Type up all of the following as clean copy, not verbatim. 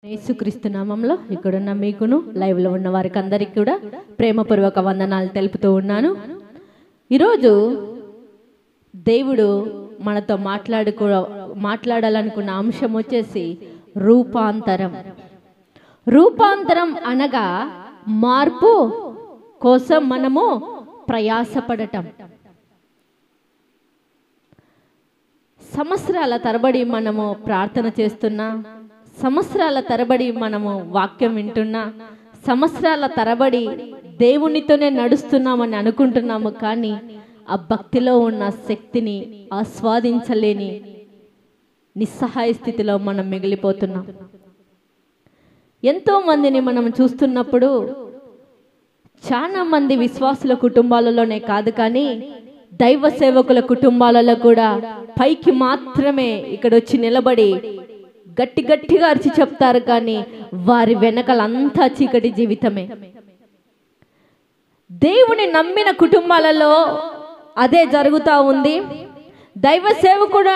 యేసుక్రీస్తు నామములో ఇక్కడున్న మీకును లైవ్ లో ఉన్న వారికి అందరికీ కూడా ప్రేమపూర్వక వందనాలు తెలుపుతూ ఉన్నాను. ఈరోజు దేవుడు మనతో మాట్లాడాలనుకున్న అంశం వచ్చేసి రూపాంతరం. రూపాంతరం అనగా మార్పు కోసం మనము ప్రయాసపడటం. సంవత్సరాల తరబడి మనము ప్రార్థన చేస్తున్నా, సంవత్సరాల తరబడి మనము వాక్యం వింటున్నా, సంవత్సరాల తరబడి దేవునితోనే నడుస్తున్నామని అనుకుంటున్నాము, కానీ ఆ భక్తిలో ఉన్న శక్తిని ఆస్వాదించలేని నిస్సహాయ స్థితిలో మనం మిగిలిపోతున్నాం. ఎంతో మందిని మనం చూస్తున్నప్పుడు చాలా మంది విశ్వాసుల కుటుంబాలలోనే కాదు, కానీ దైవ సేవకుల కుటుంబాలలో కూడా పైకి మాత్రమే ఇక్కడ వచ్చి నిలబడి గట్టిగా అరిచి చెప్తారు, కానీ వారి వెనకలంతా చీకటి జీవితమే. దేవుని నమ్మిన కుటుంబాలలో అదే జరుగుతూ ఉంది. దైవ సేవకుడు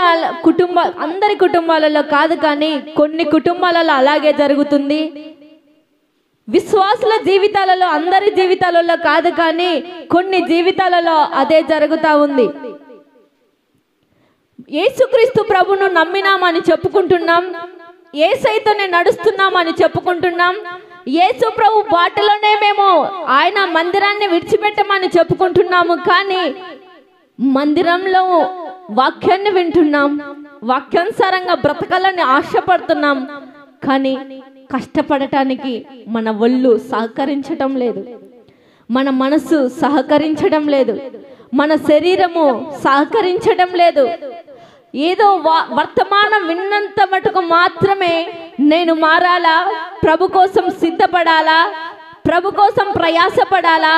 అందరి కుటుంబాలలో కాదు, కానీ కొన్ని కుటుంబాలలో అలాగే జరుగుతుంది. విశ్వాసుల జీవితాలలో, అందరి జీవితాలలో కాదు, కానీ కొన్ని జీవితాలలో అదే జరుగుతూ ఉంది. యేసుక్రీస్తు ప్రభును నమ్మినామని చెప్పుకుంటున్నాం, యేసయ్యతోనే నడుస్తున్నామని చెప్పుకుంటున్నాం, యేసు ప్రభు బాటలోనే మేము ఆయన మందిరాన్ని విడిచిపెట్టమని చెప్పుకుంటున్నాము, కానీ మందిరంలో వాక్యాన్ని వింటున్నాం, వాక్యానుసారంగా బ్రతకాలని ఆశపడుతున్నాం, కానీ కష్టపడటానికి మన ఒళ్ళు సహకరించడం లేదు, మన మనసు సహకరించడం లేదు, మన శరీరము సహకరించడం లేదు. ఏదో వర్తమానం విన్నంత మటుకు మాత్రమే నేను మారాలా, ప్రభు కోసం సిద్ధపడాలా, ప్రభు కోసం ప్రయాసపడాలా,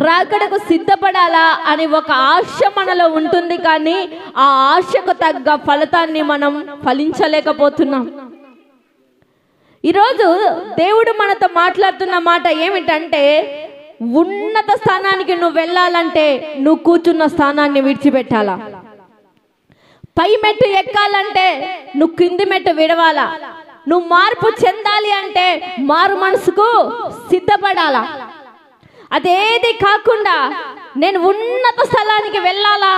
రాకడకు సిద్ధపడాలా అని ఒక ఆశ మనలో ఉంటుంది, కానీ ఆ ఆశకు తగ్గ ఫలితాన్ని మనం ఫలించలేకపోతున్నాం. ఈరోజు దేవుడు మనతో మాట్లాడుతున్న మాట ఏమిటంటే, ఉన్నత స్థానానికి నువ్వు వెళ్ళాలంటే నువ్వు కూర్చున్న స్థానాన్ని విడిచిపెట్టాలా, పై మెట్టు ఎక్కాలంటే నువ్వు కింది మెట్టు విడవాలా, నువ్వు మార్పు చెందాలి అంటే మారు మనసుకు సిద్ధపడాలా. అదేది కాకుండా నేను ఉన్నత స్థలానికి వెళ్ళాలా,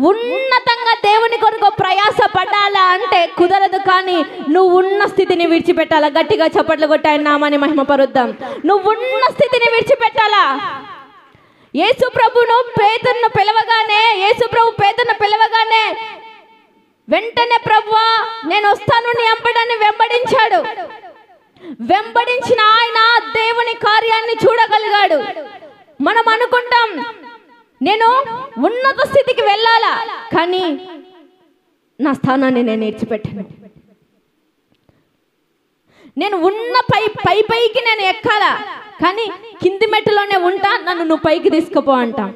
ఉన్నతంగా దేవుని కొరకు ప్రయాస పడాలా అంటే కుదరదు, కానీ నువ్వు ఉన్న స్థితిని విడిచిపెట్టాలా. గట్టిగా చప్పట్లు కొట్టి ఆయన నామాన్ని మహిమపరుద్దాం. నువ్వు ఉన్న స్థితిని విడిచిపెట్టాలా. యేసు ప్రభును పేతురును పిలవగానే వెంటనే ప్రభువా నేను వస్తాను నీ వెంబడని వెంబడించాడు. వెంబడించిన ఆయన దేవుని కార్యాన్ని చూడగలిగాడు. మనం అనుకుంటాం నేను ఉన్నత స్థితికి వెళ్ళాలా, కానీ నా స్థానాన్ని నేను విడిచిపెట్టాను. నేను ఉన్న పైకి నేను ఎక్కాలా, కానీ కింది మెట్టులోనే ఉంటా, నన్ను నువ్వు పైకి తీసుకుపో అంటా.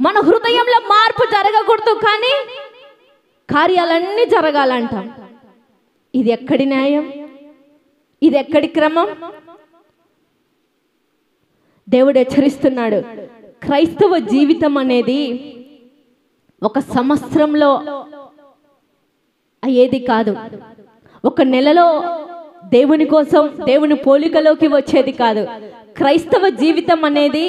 మన హృదయంలో మార్పు జరగకూడదు, కానీ కార్యాలన్నీ జరగాలంట. ఇది ఎక్కడి న్యాయం, ఇది ఎక్కడి క్రమం? దేవుడు హెచ్చరిస్తున్నాడు, క్రైస్తవ జీవితం అనేది ఒక సంవత్సరంలో అయ్యేది కాదు, ఒక నెలలో దేవుని కోసం దేవుని పోలికలోకి వచ్చేది కాదు. క్రైస్తవ జీవితం అనేది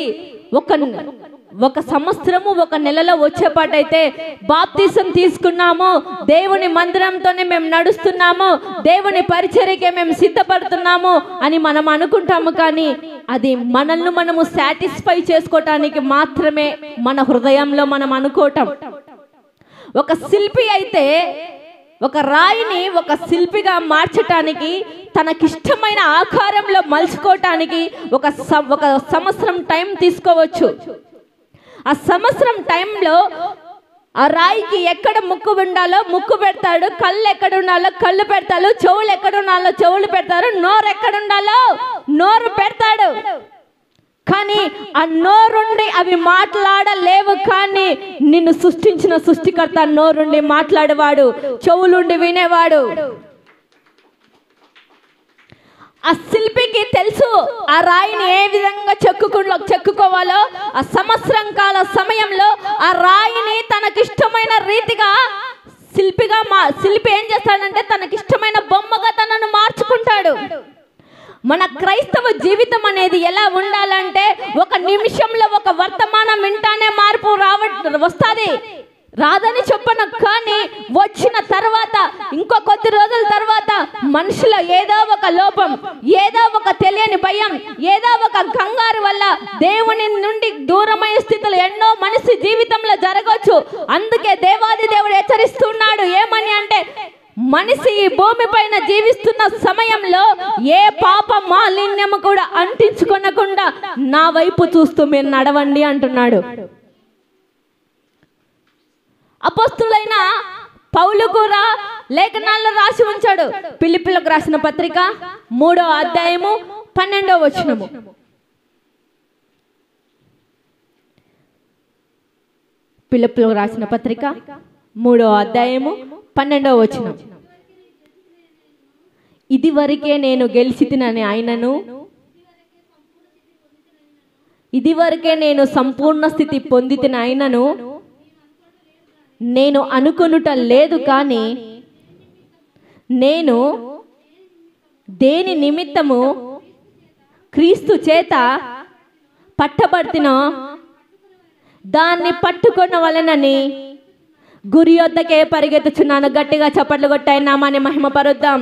ఒక సంవత్సరము ఒక నెలలో వచ్చేపాటైతే బాప్తిసం తీసుకున్నాము, దేవుని మందిరంతోనే మేము నడుస్తున్నాము, దేవుని పరిచర్యకే మేము సిద్ధపడుతున్నాము అని మనం అనుకుంటాము, కానీ అది మనల్ని మనము సాటిస్ఫై చేసుకోవటానికి మాత్రమే మన హృదయంలో మనం అనుకోవటం. ఒక శిల్పి అయితే ఒక రాయిని ఒక శిల్పిగా మార్చటానికి, తనకిష్టమైన ఆకారంలో మలుచుకోవటానికి ఒక సంవత్సరం టైం తీసుకోవచ్చు. ఆ సంవత్సరం టైంలో ఆ రాయికి ఎక్కడ ముక్కు ఉండాలో ముక్కు పెడతాడు, కళ్ళు ఎక్కడ ఉండాలో కళ్ళు పెడతాడు, చెవులు ఎక్కడ ఉండాలో చెవులు పెడతారు, నోరు ఎక్కడ ఉండాలో నోరు పెడతాడు. కానీ ఆ నోరుండి అవి మాట్లాడలేవు, కానీ నిన్ను సృష్టించిన సృష్టికర్త నోరుండి మాట్లాడేవాడు, చెవులుండి వినేవాడు. ఆ శిల్పికి తెలుసు ఆ రాయిని ఏ విధంగా చెక్కుకోవాలో. ఆ సంవత్సరం కాల సమయంలో ఆ రాయిని తనకిష్టమైన రీతిగా శిల్పి ఏం చేస్తాడంటే తనకిష్టమైన బొమ్మగా తనను మార్చుకుంటాడు. మన క్రైస్తవ జీవితం అనేది ఎలా ఉండాలంటే ఒక నిమిషంలో ఒక వర్తమానం వింటానే మార్పు వస్తుంది రాదని చెప్పను, కానీ వచ్చిన తర్వాత ఇంకో కొద్ది రోజుల తర్వాత మనుషుల ఏదో ఒక లోపం, ఏదో ఒక తెలియని భయం, ఏదో ఒక కంగారు వల్ల దేవుని నుండి దూరమైన స్థితులు ఎన్నో మనిషి జీవితంలో జరగవచ్చు. అందుకే దేవాది దేవుడు హెచ్చరిస్తున్నాడు ఏమని అంటే, మనిషి ఈ భూమి పైన జీవిస్తున్న సమయంలో ఏ పాప మాలిన్యము కూడా అంటించుకొనకుండా నా వైపు చూస్తూ మీరు నడవండి అంటున్నాడు. అపోస్తులైన పౌలు కూడా లేఖనాల్లో రాసి ఉంచాడు. ఫిలిప్పీయులకు రాసిన పత్రిక 3వ అధ్యాయము 12వ వచనము. ఫిలిప్పీయులకు రాసిన పత్రిక 3వ అధ్యాయము 12వ వచనం. ఇది వరకే నేను గెలిచితినని ఆయనను, ఇది వరకే నేను సంపూర్ణ స్థితి పొందితిన ఆయనను నేను అనుకొనుట లేదు, కానీ నేను దేని నిమిత్తము క్రీస్తు చేత పట్టబడినో దాన్ని పట్టుకొనవలెనని గురి వద్దకే పరిగెత్తుచున్నాను. గట్టిగా చప్పట్లు కొట్టాయి నామాన్ని మహిమపరుద్దాం.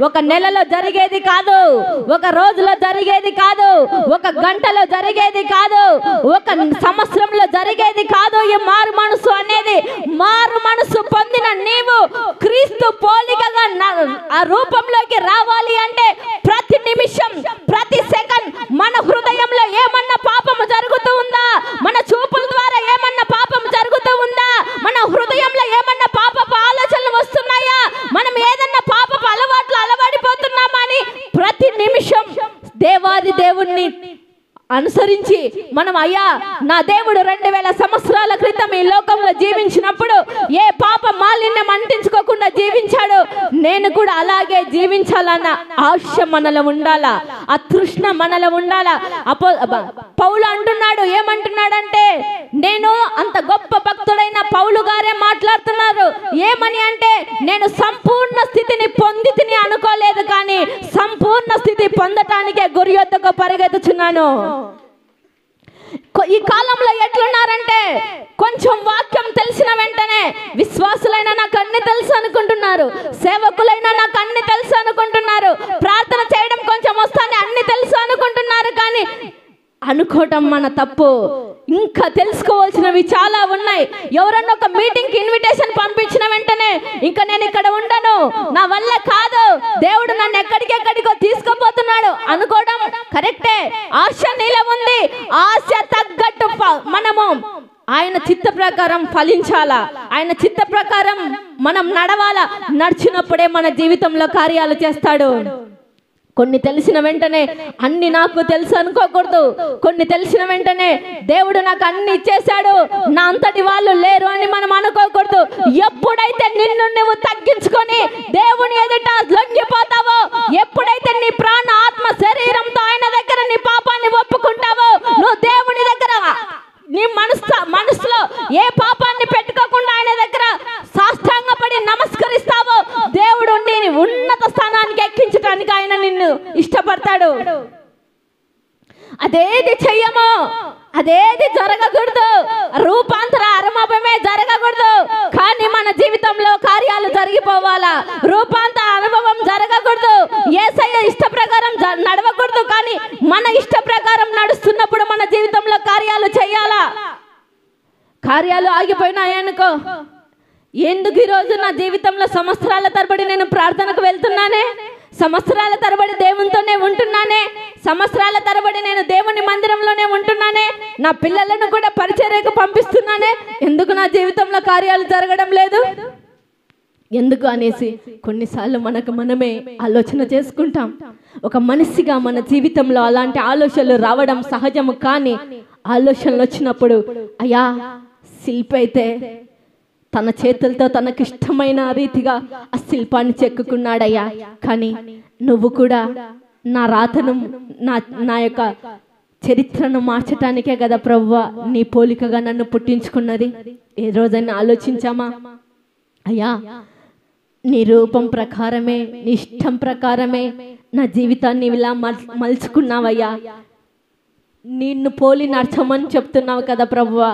ఒక నెలలో జరిగేది కాదు, ఒక రోజులో జరిగేది కాదు, ఒక గంటలో జరిగేది కాదు, ఒక సంవత్సరంలో జరిగేది కాదు. ఈ మారు మనసు అనేది, మారు మనసు పొందిన నీవు క్రీస్తు పోలికగా ఆ రూపంలోకి రావాలి అంటే ప్రతి నిమిషం, ప్రతి సెకండ్ మన హృదయంలో ఏమన్నా పాపము జరుగుతూ ఉందా, మన చూపుల ద్వారా ఏమన్నా పాపము జరుగుతూ ఉందా, మన హృదయంలో ఏమన్నా పాపపు ఆలోచనలు వస్తున్నాయా, మనం ఏదన్నా పాపపు అలవాట్లు అలవాడిపోతున్నామా అని ప్రతి నిమిషం దేవాది దేవుణ్ణి అనుసరించి మనం, అయ్యా నా దేవుడు 2000 సంవత్సరాల క్రితం ఈ లోకంలో జీవించినప్పుడు ఏ పాప మాలిన్యం అంటించుకోకుండా జీవించాడు, నేను కూడా అలాగే జీవించాలన్న ఆశ మనలో ఉండాలా, ఆ తృష్ణ మనలో ఉండాలా. పౌలు అంటున్నాడు, ఏమంటున్నాడంటే, నేను అంత గొప్ప భక్తుడైన పౌలు గారే మాట్లాడుతున్నారు. ఏమని అంటే, నేను సంపూర్ణ స్థితిని పొందితిని అనుకోలేదు, కానీ సంపూర్ణ స్థితి పొందటానికే గురి వద్దకు పరిగెత్తుచున్నాను. ఈ కాలంలో ఎట్లున్నారంటే, కొంచెం వాక్యం తెలిసిన వెంటనే విశ్వాసులైనా నాకు అన్ని తెలుసు అనుకుంటున్నారు, సేవకులైనా నాకు అన్ని తెలుసు అనుకుంటున్నారు, ప్రార్థన చేయడం కొంచెం వస్తానే అన్ని తెలుసు అనుకుంటున్నారు. కానీ అనుకోవటం మన తప్పు. ఇంకా తెలుసుకోవాల్సినవి చాలా ఉన్నాయి. ఎవరన్నా ఒక మీటింగ్కి ఇన్విటేషన్ పంపించిన వెంటనే ఇంకా నేను ఇక్కడ ఉండను, నా వల్ల కాదు, దేవుడు నన్ను ఎక్కడికెక్కడికో తీసుకుపోతున్నాడు అనుకోవడం కరెక్టే. ఆశ నీలో ఉంది, ఆశ తగ్గట్టు మనము ఆయన చిత్త ప్రకారం ఫలించాలా, ఆయన చిత్త ప్రకారం మనం నడవాలా. నడిచినప్పుడే మన జీవితంలో కార్యాలు చేస్తాడు. కొన్ని తెలిసిన వెంటనే అన్ని నాకు తెలుసు అనుకోకూడదు. కొన్ని తెలిసిన వెంటనే దేవుడు నాకు అన్ని ఇచ్చేశాడు, నా అంతటి వాళ్ళు లేరు అని మనం అనుకోకూడదు. ఎప్పుడైతే నిన్ను నువ్వు తగ్గించుకొని దేవుని ఎదుట లొంగిపోతావో, ఎప్పుడైతే నీ ప్రాణ ఆత్మ శరీరంతో ఆయన దగ్గర నీ పాపాన్ని ఒప్పుకుంటావో, నువ్వు దేవుని దగ్గర నీ మనసులో ఏ పాపాన్ని పెట్టుకోకుండా ఆయన దగ్గర సాష్టాంగపడి నమస్కరిస్తావో, దేవుడు నీ ఉన్నత స్థానానికి ఎక్కించడానికి ఆయన నిన్ను ఇష్టపడతాడు. అదేది చెయ్యమో అదేది జరగకూడదు, రూపాంతర అనుభవమే జరగకూడదు, కానీ మన జీవితంలో కార్యాలు జరిగిపోవాలా. రూపాంతర అనుభవం జరగకూడదు, యేసయ్య ఇష్ట ప్రకారం నడవకూడదు, కానీ మన ఇష్ట ప్రకారం నడుస్తున్నప్పుడు మన జీవితంలో కార్యాలు చేయాలా. కార్యాలు ఆగిపోయినాయనుకో, ఎందుకు ఈరోజు నా జీవితంలో సంవత్సరాల తరబడి నేను ప్రార్థనకు వెళ్తున్నానే, సంవత్సరాల తరబడి దేవునితోనే ఉంటున్నానే, సంవత్సరాల తరబడి నేను దేవుని మందిరంలోనే ఉంటున్నానే, నా పిల్లలను కూడా పరిచర్యకు పంపిస్తున్నానే, ఎందుకు నా జీవితంలో కార్యాలు జరగడం లేదు? ఎందుకు అనేసి కొన్నిసార్లు మనకు మనమే ఆలోచన చేసుకుంటాం. ఒక మనిషిగా మన జీవితంలో అలాంటి ఆలోచనలు రావడం సహజము, కానీ ఆలోచనలు వచ్చినప్పుడు, అయ్యా శిల్పి అయితే తన చేతులతో తనకిష్టమైన రీతిగా ఆ శిల్పాన్ని చెక్కుకున్నాడయ్యా, కానీ నువ్వు కూడా నా రాతను నా యొక్క చరిత్రను మార్చటానికే కదా ప్రభువా నీ పోలికగా నన్ను పుట్టించుకున్నది. ఏ రోజైనా ఆలోచించామా? అయ్యా నీ రూపం ప్రకారమే, నీ ఇష్టం ప్రకారమే నా జీవితాన్ని ఇలా మలుచుకున్నావయ్యా. నిన్ను పోలి నడచమని చెప్తున్నావు కదా ప్రభువా.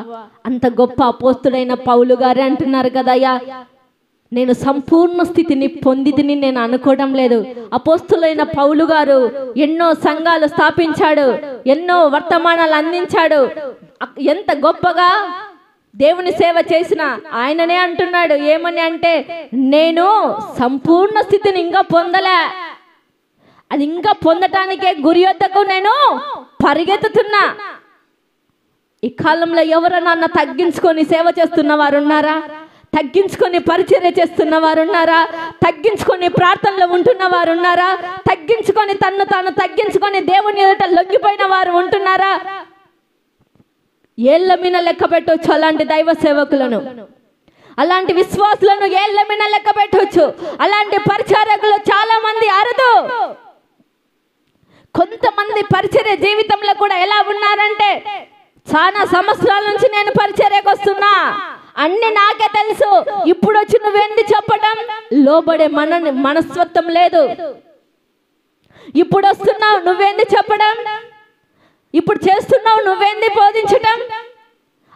అంత గొప్ప అపోస్తుడైన పౌలు గారే అంటున్నారు కదయ్యా, నేను సంపూర్ణ స్థితిని పొందితిని నేను అనుకోవడం లేదు. అపోస్తులైన పౌలు గారు ఎన్నో సంఘాలు స్థాపించాడు, ఎన్నో వర్తమానాలు అందించాడు. ఎంత గొప్పగా దేవుని సేవ చేసిన ఆయననే అంటున్నాడు ఏమని అంటే, నేను సంపూర్ణ స్థితిని ఇంకా పొందలే, అది ఇంకా పొందటానికే గురి వద్దకు నేను పరిగెత్తుతున్నా. ఈ కాలంలో ఎవరన్నా తగ్గించుకొని సేవ చేస్తున్న వారు ఉన్నారా? తగ్గించుకొని పరిచర్య చేస్తున్న వారు ఉన్నారా? తగ్గించుకొని ప్రార్థనలో ఉంటున్న వారు ఉన్నారా? తగ్గించుకొని తన్ను తాను తగ్గించుకొని దేవుని ఎదుట లొంగిపోయిన వారు ఉంటున్నారా? ఏళ్ల మీద లెక్క పెట్టవచ్చు అలాంటి దైవ సేవకులను, అలాంటి విశ్వాసులను ఏళ్ల మీద లెక్క పెట్టవచ్చు. అలాంటి పరిచారకులు చాలా మంది అరుదు. కొంతమంది పరిచర్య జీవితంలో కూడా ఎలా ఉన్నారంటే, చాలా సంవత్సరాల నుంచి నేను పరిచర్యకు వస్తున్నా, అన్ని నాకే తెలుసు, ఇప్పుడు వచ్చి నువ్వేంది చెప్పటం, లోబడే మనస్తత్వం లేదు. ఇప్పుడు వస్తున్నావు నువ్వేంది చెప్పడం, ఇప్పుడు చేస్తున్నావు నువ్వేంది బోధించటం,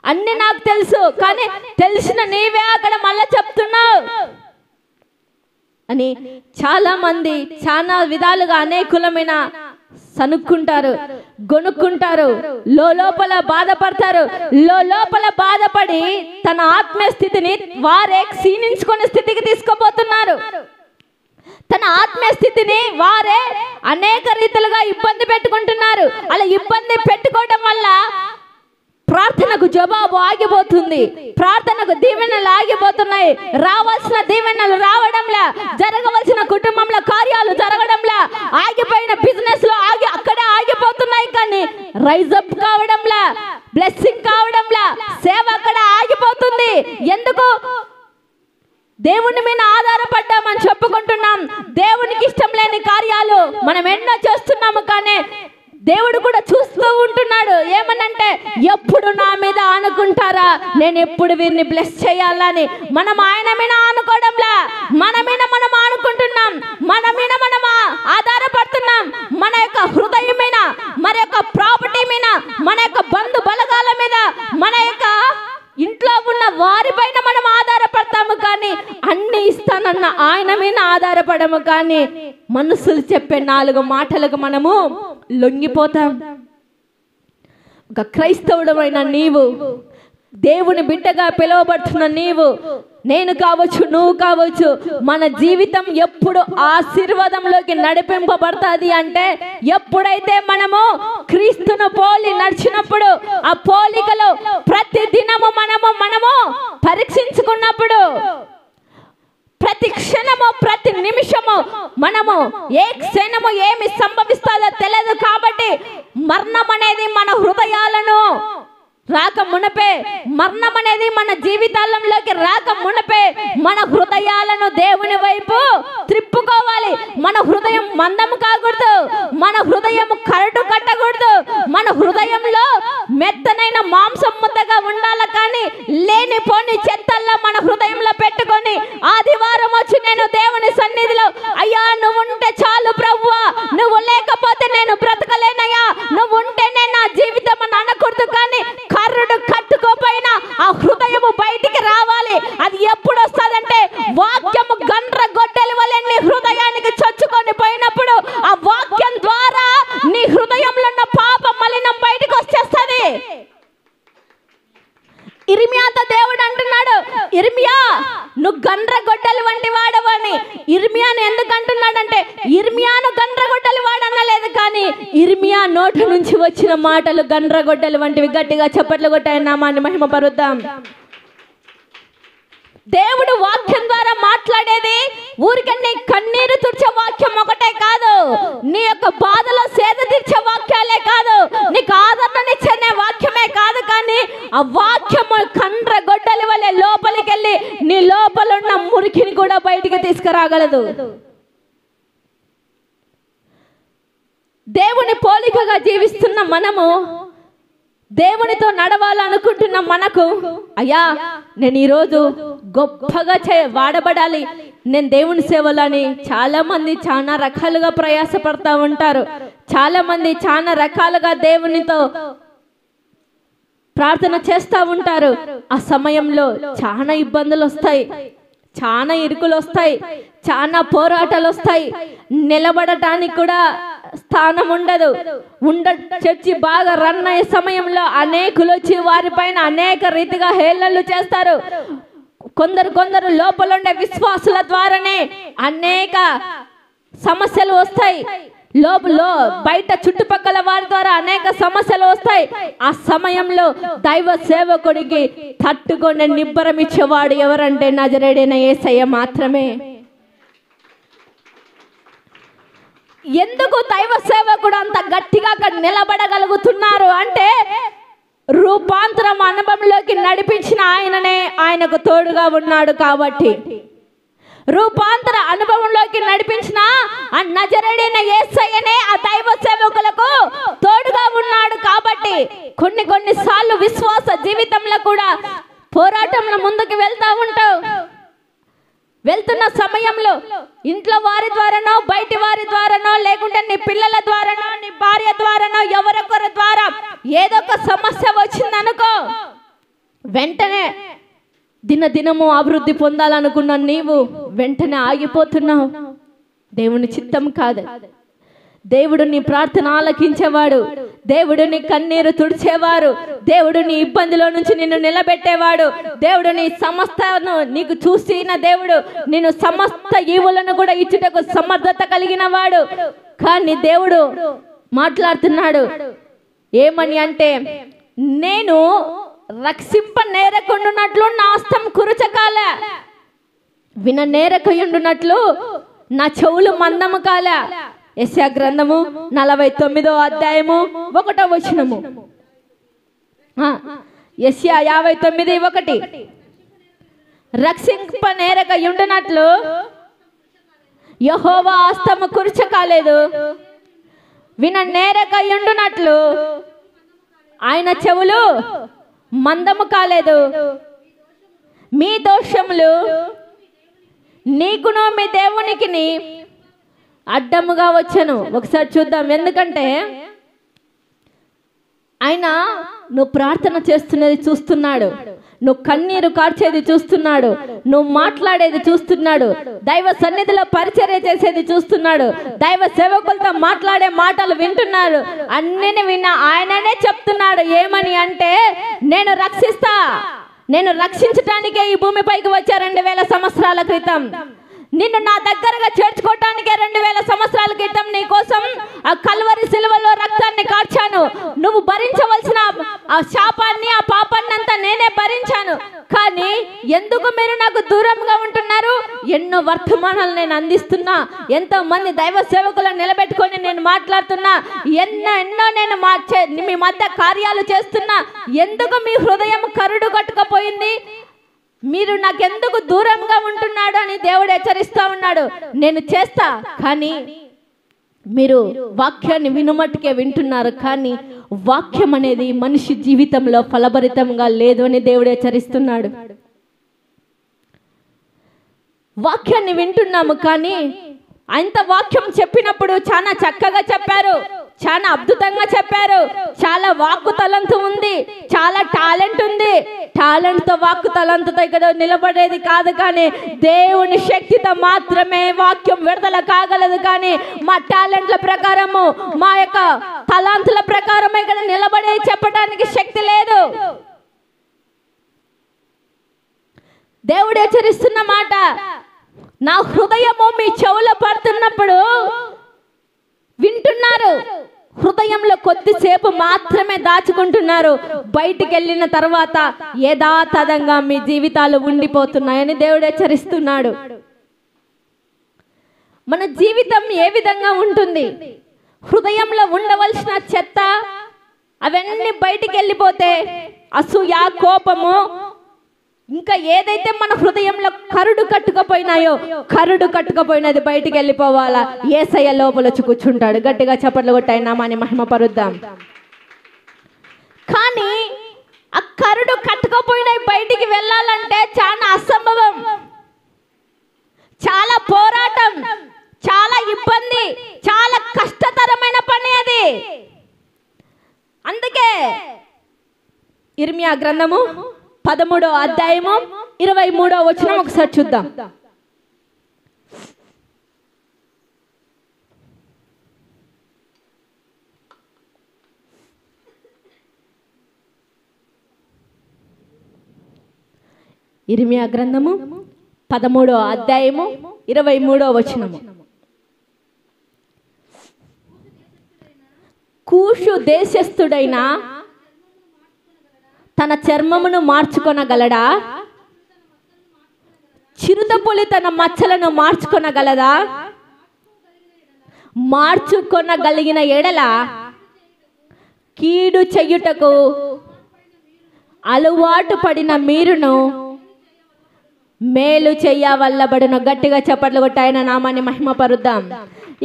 అన్ని నాకు తెలుసు, కానీ తెలిసిన నీవే అక్కడ మళ్ళా చెప్తున్నావు అని చాలా మంది చాలా విధాలుగా అనేకులమైన సనుక్కుంటారు, గొనుక్కుంటారు, లోపల బాధపడతారు. లోపల బాధపడి తన ఆత్మీయ స్థితిని వారే క్షీణించుకునే స్థితికి తీసుకుపోతున్నారు. తన ఆత్మీయ స్థితిని వారే అనేక రీతిలుగా ఇబ్బంది పెట్టుకుంటున్నారు. అలా ఇబ్బంది పెట్టుకోవడం వల్ల ప్రార్థనకు జవాబు ఆగిపోతుంది, ప్రార్థనకు దీవెనలు ఆగిపోతున్నాయి, రావాల్సిన దీవెనలు రావడంలా, జరగవలసిన కుటుంబంలో కార్యాలు జరగడంలా, ఆగిపోయిన బిజినెస్ లో అక్కడే ఆగిపోతున్నాయి. కానీ రైజ్ అప్ కావడంలా, బ్లెస్సింగ్ కావడంలా, సేవ అక్కడ ఆగిపోతుంది. ఎందుకు? దేవుని మీద ఆధారపడ్డామని చెప్పుకుంటున్నాం. దేవునికి ఇష్టం లేని కార్యాలు మనం ఎన్నో చేస్తున్నాము, కానీ దేవుడు కూడా చూస్తూ ఉంటున్నాడు. ఏమనంటే, ఎప్పుడు నా మీద ఆనుకుంటారా, నేను ఎప్పుడు వీరిని బ్లెస్ చేయాలని. మనం ఆయన మీద ఆనుకోవడంలా, మన మీద మనం ఆనుకుంటున్నాం, మన మీద మనం ఆధారపడుతున్నాం. మన యొక్క హృదయం మీద, మన యొక్క ప్రాపర్టీ మీద, మన యొక్క బంధు బలగాల మీద, మన యొక్క ఇంట్లో ఉన్న వారిపైన మనం ఆధారపడతాము, కానీ అన్ని ఇస్తానన్న ఆయన మీద ఆధారపడము. కానీ మనుషులు చెప్పే 4 మాటలకు మనము లొంగిపోతాం. ఒక క్రైస్తవుడమైన నీవు, దేవుని బిడ్డగా పిలువబడుతున్న నీవు, నేను కావచ్చు, నువ్వు కావచ్చు, మన జీవితం ఎప్పుడు ఆశీర్వాదంలోకి నడిపింపబడుతుంది అంటే, ఎప్పుడైతే మనము క్రీస్తును పోలి నడిచినప్పుడు, ఆ పోలికలో ప్రతి దినము మనము పరీక్షించుకున్నప్పుడు, ప్రతి క్షణము ప్రతి నిమిషము మనము ఏ క్షణము ఏమి సంభవిస్తుందో తెలియదు. కాబట్టి మరణం అనేది మన హృదయాలను రాక మునపే, మరణం అనేది మన జీవితాలలోకి రాక మునపే మన హృదయాలను దేవుని వైపు త్రిప్పుకోవాలి. మన హృదయం మందం కాకూడదు, మన హృదయం కరడు కట్టకూడదు, మన హృదయంలో మెత్తనైన మాంసం ముద్దగా ఉండాలి. కానీ లేనిపోని చెత్తల్లో మన హృదయంలో పెట్టుకొని ఆదివారం వచ్చి నేను దేవుని సన్నిధిలో, అయ్యా నువ్వు ఉంటే చాలు ప్రభువా, నువ్వు లేకపోతే నేను బ్రతకలేనయ్యా, నువ్వు ఉంటేనే నా జీవితం అని అనకూడదు. కానీ కర్రుడు కట్టుకోపోయినా ఆ హృదయము బయటికి రావాలి. అది ఎప్పుడు వస్తుందంటే, వాక్యము గండ్ర గొడ్డల వలె నీ హృదయానికి చొచ్చుకొని పోయినప్పుడు, ఆ వాక్యం ద్వారా నీ హృదయంలో ఉన్న పాప మలినం బయటికి వచ్చేస్తుంది. ఇర్మియాతో దేవుడు అంటున్నాడు, ఇర్మియా నువ్వు గండ్రగొడ్డలి వంటి వాడవని. ఇర్మియాను ఎందుకు అంటున్నాడంటే, ఇర్మియాను గండ్రగొడ్డలి వాడనలేదు, కానీ ఇర్మియా నోటి నుంచి వచ్చిన మాటలు గండ్రగొడ్డలి వంటివి. గట్టిగా చప్పట్లు కొట్టాయి, నామాన్ని మహిమపరుద్దాం. దేవుడు వాక్యం ద్వారా మాట్లాడేది ఊరికే నీ కన్నీరు తుడిచే వాక్యం ఒకటే కాదు, నీ యొక్క బాధలో సేద తీర్చే వాక్యాలే కాదు, నీకు ఆదరణనిచ్చే వాక్యమే కాదు, కానీ ఆ వాక్యము కండ్ర గొడ్డలి వలె లోపలికి వెళ్ళి నీ లోపల ఉన్న మురికిని కూడా బయటికి తీసుకురాగలదు. దేవుని పోలికగా జీవిస్తున్న మనము, దేవునితో నడవాలనుకుంటున్న మనకు, అయ్యా నేను ఈరోజు గొప్పగా వాడబడాలి, నేను దేవుని సేవలని చాలా మంది చాలా రకాలుగా ప్రయాసపడతా ఉంటారు. చాలా మంది చాలా రకాలుగా దేవునితో ప్రార్థన చేస్తూ ఉంటారు. ఆ సమయంలో చాలా ఇబ్బందులు వస్తాయి, చాలా ఇరుకులు వస్తాయి, చాలా పోరాటాలు వస్తాయి. నిలబడటానికి కూడా స్థానం ఉండదు. చర్చి బాగా రన్ అయ్యే సమయంలో అనేకులు వచ్చి వారిపైన అనేక రీతిగా హేళనలు చేస్తారు. కొందరు లోపల ఉండే విశ్వాసుల ద్వారానే అనేక సమస్యలు వస్తాయి. బయట చుట్టుపక్కల వారి ద్వారా అనేక సమస్యలు వస్తాయి. ఆ సమయంలో దైవ సేవకుడికి తట్టుకొని నిబ్బరం ఇచ్చేవాడు ఎవరంటే నజరేయుడైన యేసయ్య మాత్రమే. ఎందుకు దైవ సేవకుడు అంత గట్టిగా నిలబడగలుగుతున్నారు అంటే రూపాంతరం అనుభవంలోకి నడిపించిన ఆయననే ఆయనకు తోడుగా ఉన్నాడు కాబట్టి. రూపాంతర అనుభవంలోకి నడిపించిన ఆ నజరేయుడైన యేసయ్యనే ఆ దైవ సేవకులకు తోడుగా ఉన్నాడు కాబట్టి కొన్ని సార్లు విశ్వాస జీవితంలో కూడా పోరాటంలో ముందుకు వెళ్తున్న సమయంలో ఇంట్లో వారి ద్వారానో బయటి వారి ద్వారానో లేకుంటే నీ పిల్లల ద్వారానో నీ భార్య ద్వారానో ఎవరొకరి ద్వారా ఏదో ఒక సమస్య వచ్చిందనుకో, వెంటనే దినదినము అభివృద్ధి పొందాలనుకున్న నీవు వెంటనే ఆగిపోతున్నావు. దేవుని చిత్తం కాదు. దేవుడు నీ ప్రార్థన ఆలకించేవాడు, దేవుడు నీ కన్నీరు తుడిచేవారు, దేవుడు నీ ఇబ్బందిలో నుంచి నిన్ను నిలబెట్టేవాడు, దేవుడు నీ సమస్తను నీకు చూసిన దేవుడు నేను సమస్త ఈవులను కూడా ఇచ్చుటకు సమర్థత కలిగిన వాడు. కానీ దేవుడు మాట్లాడుతున్నాడు ఏమని అంటే, నేను రక్షింప నేరకుండునట్లు నా హస్తం కురుచకాల, విన నేరకయుండునట్లు నా చెవులు మందము కాల. యెషయా గ్రంథము 49వ అధ్యాయము 1వ వచనము. యెషయా 59:1 రక్షింప నేరకయుండునట్లు యెహోవా హస్తము కురుచకాలేదు, విన నేరకయుండునట్లు ఆయన చెవులు మందము కాలేదు. మీ దోషములు నీకును మీ దేవునికి అడ్డముగా వచ్చను. ఒకసారి చూద్దాం. ఎందుకంటే ఆయన నువ్వు ప్రార్థన చేస్తున్నది చూస్తున్నాడు, నువ్వు కన్నీరు కార్చేది చూస్తున్నాడు, నువ్వు మాట్లాడేది చూస్తున్నాడు, దైవ సన్నిధిలో పరిచర్య చేసేది చూస్తున్నాడు, దైవ సేవకులతో మాట్లాడే మాటలు వింటున్నాడు. అన్నిని విన్న ఆయననే చెప్తున్నాడు ఏమని అంటే, నేను రక్షించటానికే ఈ భూమిపైకి వచ్చా 2000 సంవత్సరాల క్రితం. నిన్ను నా దగ్గరగా చేర్చుకోవటానికే 2000 సంవత్సరాల క్రితం నీ కోసం ఆ కల్వరి సిలువలో రక్తాన్ని కార్చాను. నువ్వు భరించవలసిన ఆ శాపాన్ని ఆ పాపాన్ని అంతా నేనే భరించాను. కానీ ఎందుకు మీరు నాకు దూరంగా ఉంటున్నారు? ఎన్నో వర్తమానాలు నేను అందిస్తున్నా, ఎంతో మంది దైవ సేవకులను నిలబెట్టుకొని నేను మాట్లాడుతున్నా, ఎన్నో నేను మీ మధ్య కార్యాలు చేస్తున్నా. ఎందుకు మీ హృదయం కరుడు కట్టుకపోయింది? మీరు నాకెందుకు దూరంగా ఉంటున్నాడు అని దేవుడు హెచ్చరిస్తా ఉన్నాడు. నేను చేస్తా, కానీ మీరు వాక్యాన్ని వినుమట్టుకే వింటున్నారు, కానీ వాక్యం అనేది మనిషి జీవితంలో ఫలభరితంగా లేదు అని దేవుడు హెచ్చరిస్తున్నాడు. వాక్యాన్ని వింటున్నాము, కానీ అంత వాక్యం చెప్పినప్పుడు చాలా చక్కగా చెప్పారు, చాలా అద్భుతంగా చెప్పారు, చాలా వాక్కు తలంతు ఉంది, చాలా టాలెంట్ ఉంది. టాలెంట్ తో వాక్కు తలంతుతో ఇక్కడ నిలబడేది కాదు, కానీ దేవుని శక్తితో మాత్రమే వాక్యం విడుదల కాగలదు. కానీ మా టాలెంట్ల ప్రకారము మా యొక్క తలాంతుల ప్రకారం ఇక్కడ నిలబడే చెప్పడానికి శక్తి లేదు. దేవుడు హెచ్చరిస్తున్న మాట, నా హృదయము మీ చెవులో పడుతున్నప్పుడు వింటున్నారు, హృదయంలో కొద్దిసేపు మాత్రమే దాచుకుంటున్నారు, బయటికి వెళ్ళిన తర్వాత యథాతథంగా మీ జీవితాలు ఉండిపోతున్నాయని దేవుడు హెచ్చరిస్తున్నాడు. మన జీవితం ఏ విధంగా ఉంటుంది? హృదయంలో ఉండవలసిన చెత్త అవన్నీ బయటికి వెళ్ళిపోతే అసూయ, కోపము, ఇంకా ఏదైతే మన హృదయంలో కరుడు కట్టుకపోయినది బయటికి వెళ్ళిపోవాలా. యేసయ్య లోపల వచ్చి కూర్చుంటాడు. గట్టిగా చప్పట్లు కొట్టి ఆయన నామాన్ని మహిమపరుద్దాం. కానీ ఆ కరుడు కట్టుకపోయినవి బయటికి వెళ్ళాలంటే చాలా అసంభవం, చాలా చాలా కష్టతరమైన పని అది. అందుకే ఇర్మియా గ్రంథము 13వ అధ్యాయము 23వ వచనం ఒకసారి చూద్దాం. ఇర్మియా గ్రంథము 13వ అధ్యాయము 23వ వచనము. కూషు దేశస్థుడైన తన చర్మమును మార్చుకొనగలడా? చిరుతపులి తన మచ్చలను మార్చుకొనగలదా? మార్చుకొనగలిగిన ఎడల కీడు చెయ్యుటకు అలవాటు పడిన మీరును మేలు చెయ్యవల్లబడును. గట్టిగా చప్పట్లు కొట్టి ఆయన నామాన్ని మహిమపరుద్దాం.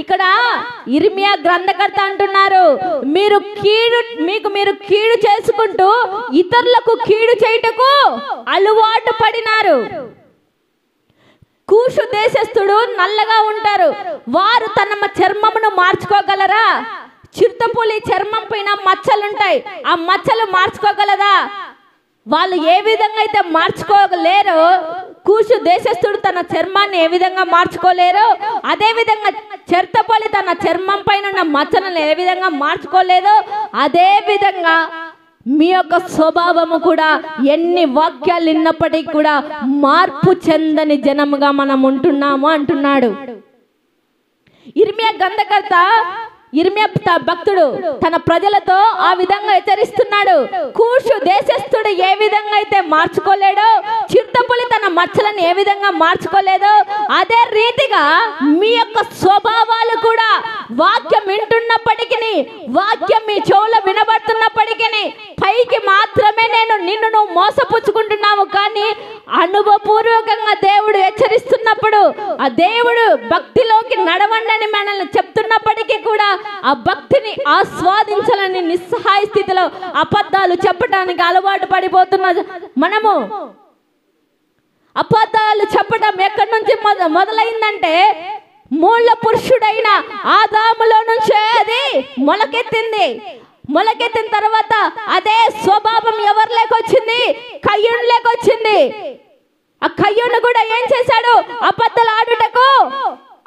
ఇక్కడ ఇర్మియా గ్రంథకర్త అంటున్నారు, మీరు కీడు చేసుకుంటూ ఇతరులకు కీడు చేయుటకు అలవాటు పడినారు. కూషు దేశస్థుడు నల్లగా ఉంటారు, వారు తన చర్మమును మార్చుకోగలరా? చిరుతపులి చర్మం పైన మచ్చలుంటాయి, ఆ మచ్చలు మార్చుకోగలదా? వాళ్ళు ఏ విధంగా అయితే మార్చుకోలేరో, కూషు దేశస్థుడు తన చర్మాన్ని ఏ విధంగా మార్చుకోలేరో, అదే విధంగా చిరుతపులి తన చర్మం పైన ఉన్న మచ్చలను ఏ విధంగా మార్చుకోలేదో, అదే విధంగా మీ యొక్క స్వభావము కూడా ఎన్ని వాక్యాలు విన్నప్పటికీ కూడా మార్పు చెందని జనముగా మనం ఉంటున్నాము అంటున్నాడు ఇర్మియా గ్రంథకర్త. ఇర్మియా భక్తుడు తన ప్రజలతో ఆ విధంగా హెచ్చరిస్తున్నాడు. కూషు దేశస్థుడు ఏ విధంగా అయితే మార్చుకోలేడో, చిరుతపులి తన మచ్చలను ఏ విధంగా మార్చుకోలేదో, అదే రీతిగా మీ యొక్క స్వభావాలు కూడా వాక్యం వింటున్నప్పటికీ, వాక్యం మీ చెవులో వినబడుతున్నప్పటికీ, పైకి మాత్రమే నిన్ను మోసపుచ్చుకుంటున్నావు, కానీ అనుభవపూర్వకంగా దేవుడు హెచ్చరిస్తున్నప్పుడు, ఆ దేవుడు భక్తిలోకి నడవండి అని మనల్ని చెప్తున్నప్పటికీ కూడా ఆ భక్తిని ఆస్వాదించాలని నిస్సహాయ స్థితిలో అబద్ధాలు చెప్పడానికి అలవాటు పడిపోతున్న మనము. అబద్ధాలు చెప్పడం ఎక్కడి నుంచి మొదలైందంటే, మూల పురుషుడైన ఆదాములో నుంచే అది మొలకెత్తింది. మొలకెత్తిన తర్వాత అదే స్వభావం ఎవరు లేకొచ్చింది? కయ్యూను లేకొచ్చింది. ఆ కయ్యూను కూడా ఏం చేశాడు? అబద్ధాలు ఆడుటకు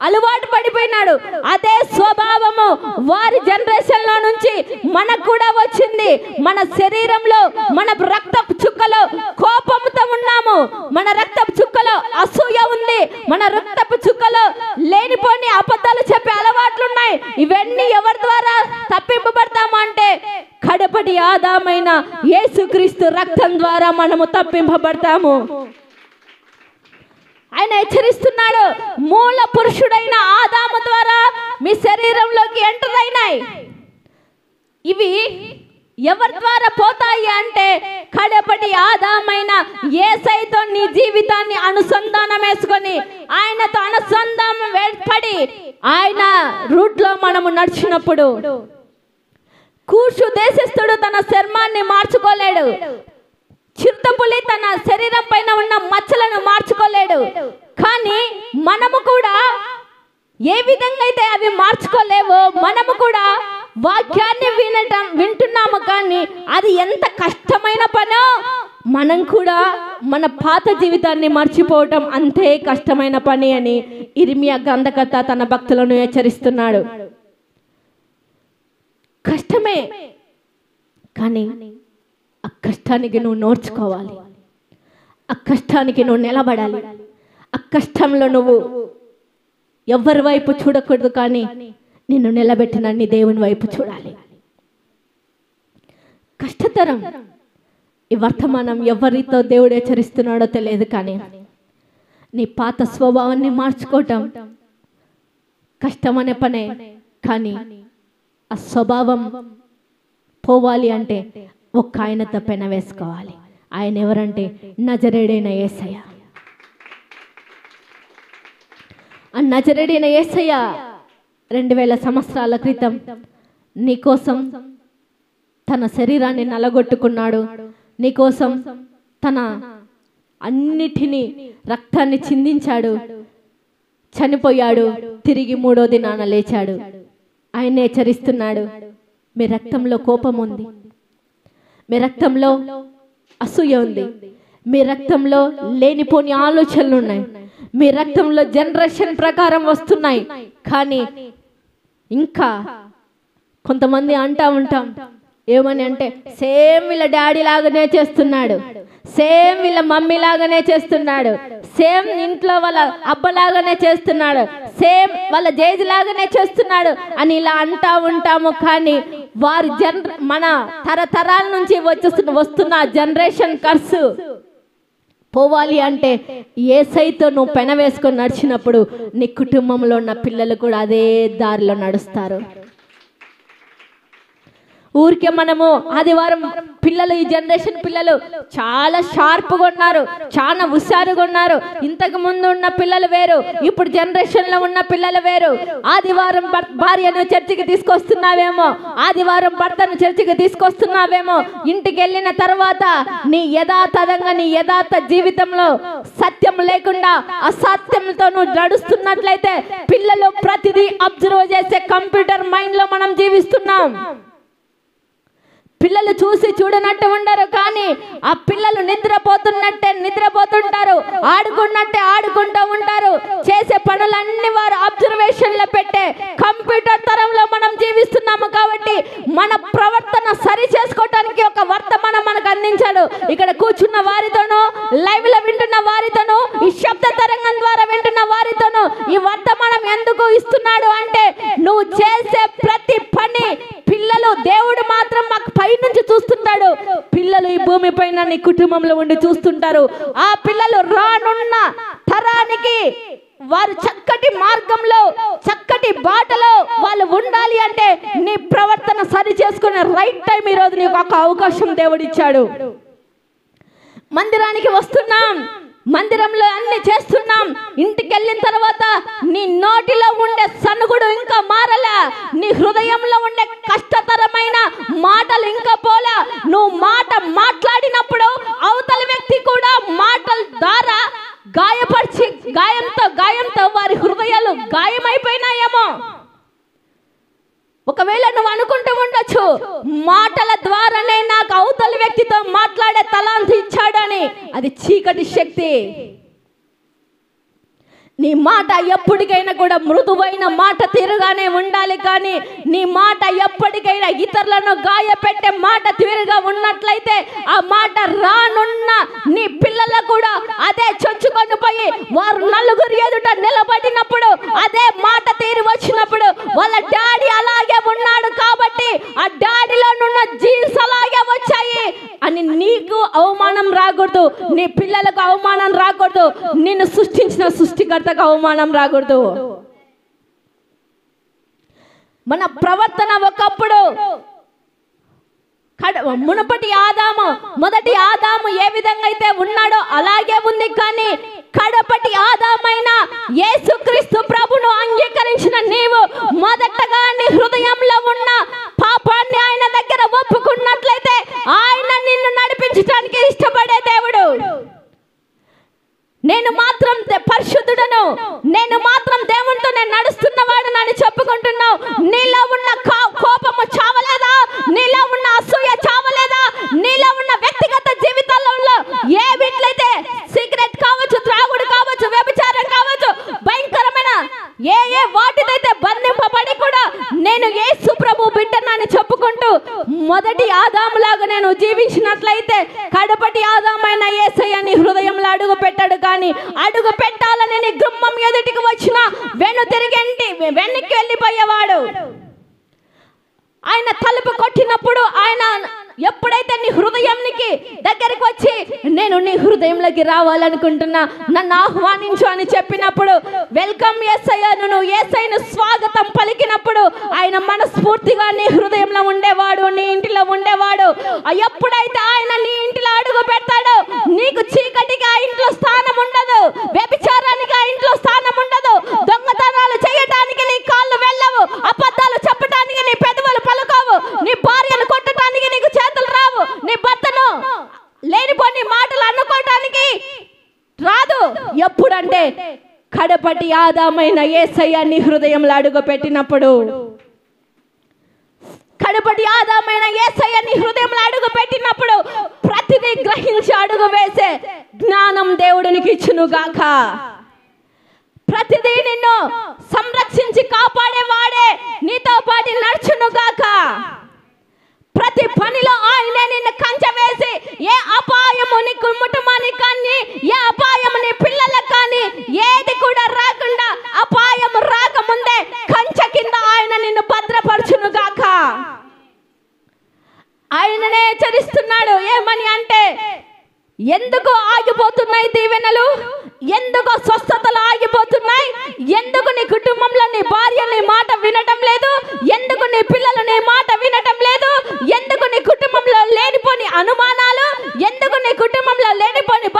అలవాటు పడిపోయినాడు. అదే స్వభావము వారి జనరేషన్ లో నుంచి మనకు కూడా వచ్చింది. మన శరీరంలో, మన రక్తపు చుక్కలో కోపంతో ఉన్నాము, మన రక్తపు చుక్కలో అసూయ ఉంది, మన రక్తపు చుక్కలో లేనిపోని అబద్ధాలు చెప్పే అలవాట్లు ఉన్నాయి. ఇవన్నీ ఎవరి ద్వారా తప్పింపబడతాము అంటే, కడపటి ఆదామైన యేసుక్రీస్తు రక్తం ద్వారా మనము తప్పింపబడతాము. ఆయన హెచ్చరిస్తున్నాడు, మూల పురుషుడైన ఆదాము ద్వారా మీ శరీరంలోకి ఎంటర్ అయినాయి. ఇవి ఎవరి ద్వారా పోతాయి అంటే, కడపటి ఆదామైన యేసయ్యతో నీ జీవితాన్ని అనుసంధానం వేసుకొని, ఆయనతో అనుసంధానం ఏర్పడి ఆయన రూట్ లో మనము నడిచినప్పుడు, కూషు దేశస్థుడు తన చర్మాన్ని మార్చుకోలేడు, చిరుతపులి తన శరీరం పైన ఉన్న మచ్చలను మార్చుకోలేడు. కానీ మనము కూడా ఏ విధంగా అయితే అవి మార్చుకోలేవో, మనము కూడా వాక్యాన్ని వింటున్నాము, కానీ అది ఎంత కష్టమైన పనో మనం కూడా మన పాత జీవితాన్ని మర్చిపోవటం అంతే కష్టమైన పని అని ఇర్మియా గ్రంథకర్త తన భక్తులను హెచ్చరిస్తున్నాడు. కష్టమే, కానీ ఆ కష్టానికి నువ్వు నోర్చుకోవాలి, ఆ కష్టానికి నువ్వు నిలబడాలి. ఆ కష్టంలో నువ్వు ఎవరి వైపు చూడకూడదు, కానీ నిన్ను నిలబెట్టిన నీ దేవుని వైపు చూడాలి. కష్టతరం. ఈ వర్తమానం ఎవరితో దేవుడు హెచ్చరిస్తున్నాడో తెలియదు, కానీ నీ పాత స్వభావాన్ని మార్చుకోవటం కష్టమనే పనే. కానీ ఆ స్వభావం పోవాలి అంటే ఒక్క ఆయనతో పెన వేసుకోవాలి. ఆయన ఎవరంటే నజరేయుడైన యేసయ్య. ఆ నజరేయుడైన యేసయ్య 2000 సంవత్సరాల క్రితం నీకోసం తన శరీరాన్ని నలగొట్టుకున్నాడు. నీకోసం తన అన్నిటినీ రక్తాన్ని చిందించాడు. చనిపోయాడు, తిరిగి 3వ దినాన లేచాడు. ఆయనే హెచ్చరిస్తున్నాడు, మీ రక్తంలో కోపం ఉంది, మీ రక్తంలో అసూయ ఉంది, మీ రక్తంలో లేనిపోని ఆలోచనలు ఉన్నాయి, మీ రక్తంలో జనరేషన్ ప్రకారం వస్తున్నాయి. కానీ ఇంకా కొంతమంది అంటా ఉంటాం, ఏమని అంటే, సేమ్ వీళ్ళ డాడీ లాగానే చేస్తున్నాడు, సేమ్ వీళ్ళ మమ్మీ లాగానే చేస్తున్నాడు, సేమ్ ఇంట్లో వాళ్ళ అబ్బలాగానే చేస్తున్నాడు, సేమ్ వాళ్ళ జేజి లాగానే చేస్తున్నాడు అని ఇలా అంటా ఉంటాము. కానీ వారి మన తరతరాల నుంచి వస్తున్న జనరేషన్ కర్సు పోవాలి అంటే యేసయ్యతో నువ్వు పెన వేసుకొని నడిచినప్పుడు నీ కుటుంబంలో ఉన్న పిల్లలు కూడా అదే దారిలో నడుస్తారు. ఊరికే మనము ఆదివారం పిల్లలు, ఈ జనరేషన్ పిల్లలు చాలా షార్ప్గా ఉన్నారు, చాలా హుషారుగా ఉన్నారు. ఇంతకు ముందు ఉన్న పిల్లలు వేరు, ఇప్పుడు జనరేషన్ లో ఉన్న పిల్లలు వేరు. ఆదివారం భార్యను చర్చికి తీసుకొస్తున్నావేమో, ఆదివారం భర్తను చర్చికి తీసుకొస్తున్నావేమో, ఇంటికి వెళ్ళిన తర్వాత నీ యథాతథంగా నీ యథార్థ జీవితంలో సత్యం లేకుండా అసత్యంతో నువ్వు నడుస్తున్నట్లయితే పిల్లలు ప్రతిదీ అబ్జర్వ్ చేసే కంప్యూటర్ మైండ్ లో మనం జీవిస్తున్నాం. పిల్లలు చూసి చూడనట్టు ఉండరు, కానీ ఆ పిల్లలు నిద్రపోతున్నట్టే నిద్రపోతుంటారు, ఆడుకున్నట్టే ఆడుకుంటూ ఉంటారు. చేసే పనులన్నీ వారు అబ్జర్వేషన్ లో పెట్టే కంప్యూటర్ తరంలో మనం జీవిస్తున్నాము. కాబట్టి మన ప్రవర్తన సరి చేసుకోవటానికి ఒక వర్తమానం మనకు అందించాడు. ఇక్కడ కూర్చున్న వారితోనూ, లైవ్ లో వింటున్న వారితోనూ, ఈ శబ్ద తరంగం ద్వారా వింటున్న వారితోనూ ఈ వర్తమానం ఎందుకు ఇస్తున్నాడు అంటే, నువ్వు చేసే ప్రతి పని పిల్లలు, దేవుడు మాత్రం మాకు పై నుంచి చూస్తుంటాడు, పిల్లలు ఈ భూమి పైన నీ కుటుంబంలో ఉండి చూస్తుంటారు. ఆ పిల్లలు రానున్న తరానికి వారు చక్కటి మార్గంలో, చక్కటి బాటలో వాళ్ళు ఉండాలి అంటే నీ ప్రవర్తన సరి చేసుకునే రైట్ టైం ఈరోజు నీకు ఒక అవకాశం దేవుడిచ్చాడు. మందిరానికి వస్తున్నాం, మందిరంలో అన్ని చేస్తున్నాం, ఇంటికి వెళ్ళిన తర్వాత నీ నోటిలో ఉండే సనుగుడు ఇంకా మారలా, నీ హృదయంలో ఉండే కష్టతరమైన మాటలు ఇంకా పోలా. నువ్వు మాట మాట్లాడినప్పుడు అవతలి వ్యక్తి కూడా మాటల ద్వారా గాయపరిచి గాయంతో వారి హృదయాలు గాయమైపోయినాయేమో. ఒకవేళ నువ్వు అనుకుంటూ ఉండొచ్చు, మాటల ద్వారానే నాకు అవతలి వ్యక్తితో మాట్లాడే తలాంతి ఇచ్చాడని. అది చీకటి శక్తి. నీ మాట ఎప్పటికైనా కూడా మృదువైన మాట తీరుగానే ఉండాలి, కానీ నీ మాట ఎప్పటికైనా ఇతరులను గాయపెట్టే మాట తీరుగా ఉన్నట్లయితే ఆ మాట రానున్న నీ పిల్లలకు కూడా అదే చొచ్చుకొని పోయి వారు నలుగురు ఎదుట నిలబడినప్పుడు అదే మాట తీరు వచ్చినప్పుడు వాళ్ళ డాడీ అలాగే ఉన్నాడు కాబట్టి ఆ డాడీలో ఉన్న జీన్స్ అలాగే వచ్చాయి అని నీకు అవమానం రాకూడదు, నీ పిల్లలకు అవమానం రాకూడదు, నిన్ను సృష్టించిన సృష్టికర్తకు అవమానం రాకూడదు. మన ప్రవర్తన ఒకప్పుడు మునుపటి ఆదాము, మొదటి ఆదాము ఏ విధంగా అయితే ఉన్నాడో అలాగే ఉంది. కానీ కడపటి ఆదామైన యేసుక్రీస్తు ప్రభును అంగీకరించిన నీవు మొదటగా నీ హృదయంలో ఉన్న పాపాన్ని ఆయన దగ్గర ఒప్పుకున్నట్లయితే ఆయన నిన్ను నడిపించడానికి ఇష్టపడే దేవుడు. నేను మాత్రం పరిశుద్ధుడను, నేను మాత్రం దేవునితో నేను నడుస్తున్నవాడు అని చెప్పుకుంటున్నావు. నీలో ఉన్న కోపము చావలేదా? నీలో ఉన్న అసూయ చావలేదా? నీలో ఉన్న వ్యక్తిగత జీవితాలలో ఏ వీటిలైతే సిగరెట్ కావచ్చు, త్రాగుడు కావచ్చు, వ్యభిచారం కావచ్చు, భయంకరమైన ఏ వాటినైతే బంధింపబడి కూడా నేను యేసు ప్రభు బిడ్డనని చెప్పుకుంటూ మొదటి ఆదాములాగా నేను జీవించినట్లయితే కడపటి ఆదామైన యేసయ్య నీ హృదయంలో అడుగు పెట్టాడు. కానీ అడుగు పెట్టాలని నీ గుమ్మం ఎదుటికి వచ్చిన వెనక్కి వెళ్ళిపోయేవాడు. ఆయన తలుపు కొట్టినప్పుడు ఆయన ఎప్పుడైతే నీ హృదయానికి దగ్గరికి వచ్చి నేను నీ హృదయంలోకి రావాలనుకుంటున్నా, నన్ను ఆహ్వానించు అని చెప్పినప్పుడు వెల్కమ్ యేసయ్యను, నువ్వు యేసయ్యను స్వాగతం పలికినప్పుడు ఆయన మనస్ఫూర్తిగా నీ హృదయంలో ఉండేవాడు, నీ ఇంటిలో ఉండేవాడు. ఎప్పుడైతే ఆయన నీ ఇంటిలో అడుగు పెడతాడో నీకు చీకటికి ఆ ఇంట్లో స్థానం ఉండదు, వ్యభిచారానికి ఆ ఇంట్లో స్థానం ఉండదు, దొంగతనాలు చేయడానికి నీ కాళ్ళు వెళ్ళవు, అబద్ధాలు చెప్పడానికి నీ పెదవులు పలుకోవు, నీ భార్యను కొట్టడానికి నీకు చేతులు రావు, నీ భర్తను లేనిపోని మాటలు అనుకోవటానికి రాదు. ఎప్పుడంటే కడప కడపటి ఆదామైన యేసయ్య నీ హృదయంలో అడుగు పెట్టినప్పుడు, కడపటి ఆదామైన యేసయ్య నీ హృదయంలో అడుగు పెట్టినప్పుడు ప్రతిదీ గ్రహించి అడుగు వేసే జ్ఞానం దేవుడు నీకు ఇచ్చును గాక. ప్రతిదీ నిన్ను సంరక్షించి కాపాడేవాడే నీతో పాటు నడుచును గాక. ప్రతి పనిలో ఆయనే నిన్ను కంచె వేసి ఏ అపాయము నీ కుటుంబానికి కానీ, ఏ అపాయము నీ పిల్లలకు కానీ ఏది కూడా రాకుండా, అపాయం రాకముందే కంచె కింద ఆయన నిన్ను భద్రపరచును గాక. ఆయననే హెచ్చరిస్తున్నాడు. ఏమని అంటే, ఎందుకు ఆగిపోతున్నాయి దీవెనలు, ఎందుకు స్వస్థతలు ఆగిపోతున్నాయి, ఎందుకు నీ కుటుంబంలో నీ భార్య నీ మాట వినటం లేదు, ఎందుకు నీ పిల్లలు నీ మాట వినటం లేదు, ఎందుకు నీ కుటుంబంలో లేనిపోని అనుమానాలు, ఎందుకు నీ కుటుంబంలో లేనిపోని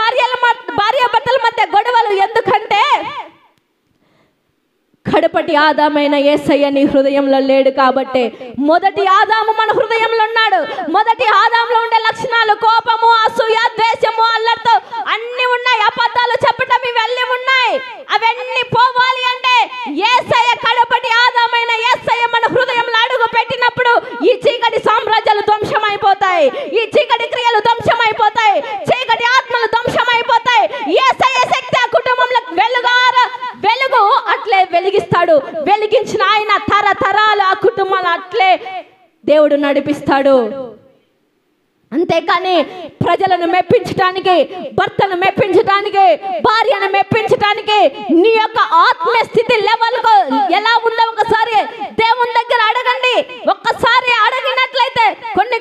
భార్యాభర్తల మధ్య గొడవలు, ఎందుకంటే కడపటి ఆదామైన యేసయ్య నీ హృదయంలో లేడు కాబట్టి. మొదటి ఆదాము మన హృదయంలో ఉన్నాడు. మొదటి ఆదాములో ఉండే లక్షణాలు కోపము, అసూయ, ద్వేషము, అల్లరితో అన్ని ఉన్నాయి. అబద్ధాలు చెప్పటం ఇవన్నీ ఉన్నాయి. అవన్నీ పోవాలి అంటే యేసయ్య, కడపటి ఆదామైన యేసయ్య మన హృదయంలో అడుగు పెట్టినప్పుడు ఈ చీకటి సామ్రాజ్యాలు ధ్వంసమైపోతాయి, ఈ చీకటి క్రియలు ధ్వంసమైపోతాయి, చీకటి ఆత్మలు ధ్వంసమైపోతాయి. యేసయ్య శక్తి ఆ కుటుంబంలో వెలుగు అట్లే వెలిగిస్తాడు. వెలిగించిన ఆయన తరతరాలు ఆ కుటుంబాలు అట్లే దేవుడు నడిపిస్తాడు. అంతేకాని ప్రజలను మెప్పించడానికి, భర్తను మెప్పించడానికి, భార్యను మెప్పించడానికి నీ యొక్క ఆత్మీయ స్థితి లెవెల్ ఎలా ఉందో ఒకసారి దేవుని దగ్గర అడగండి. ఒక్కసారి అడిగినట్లయితే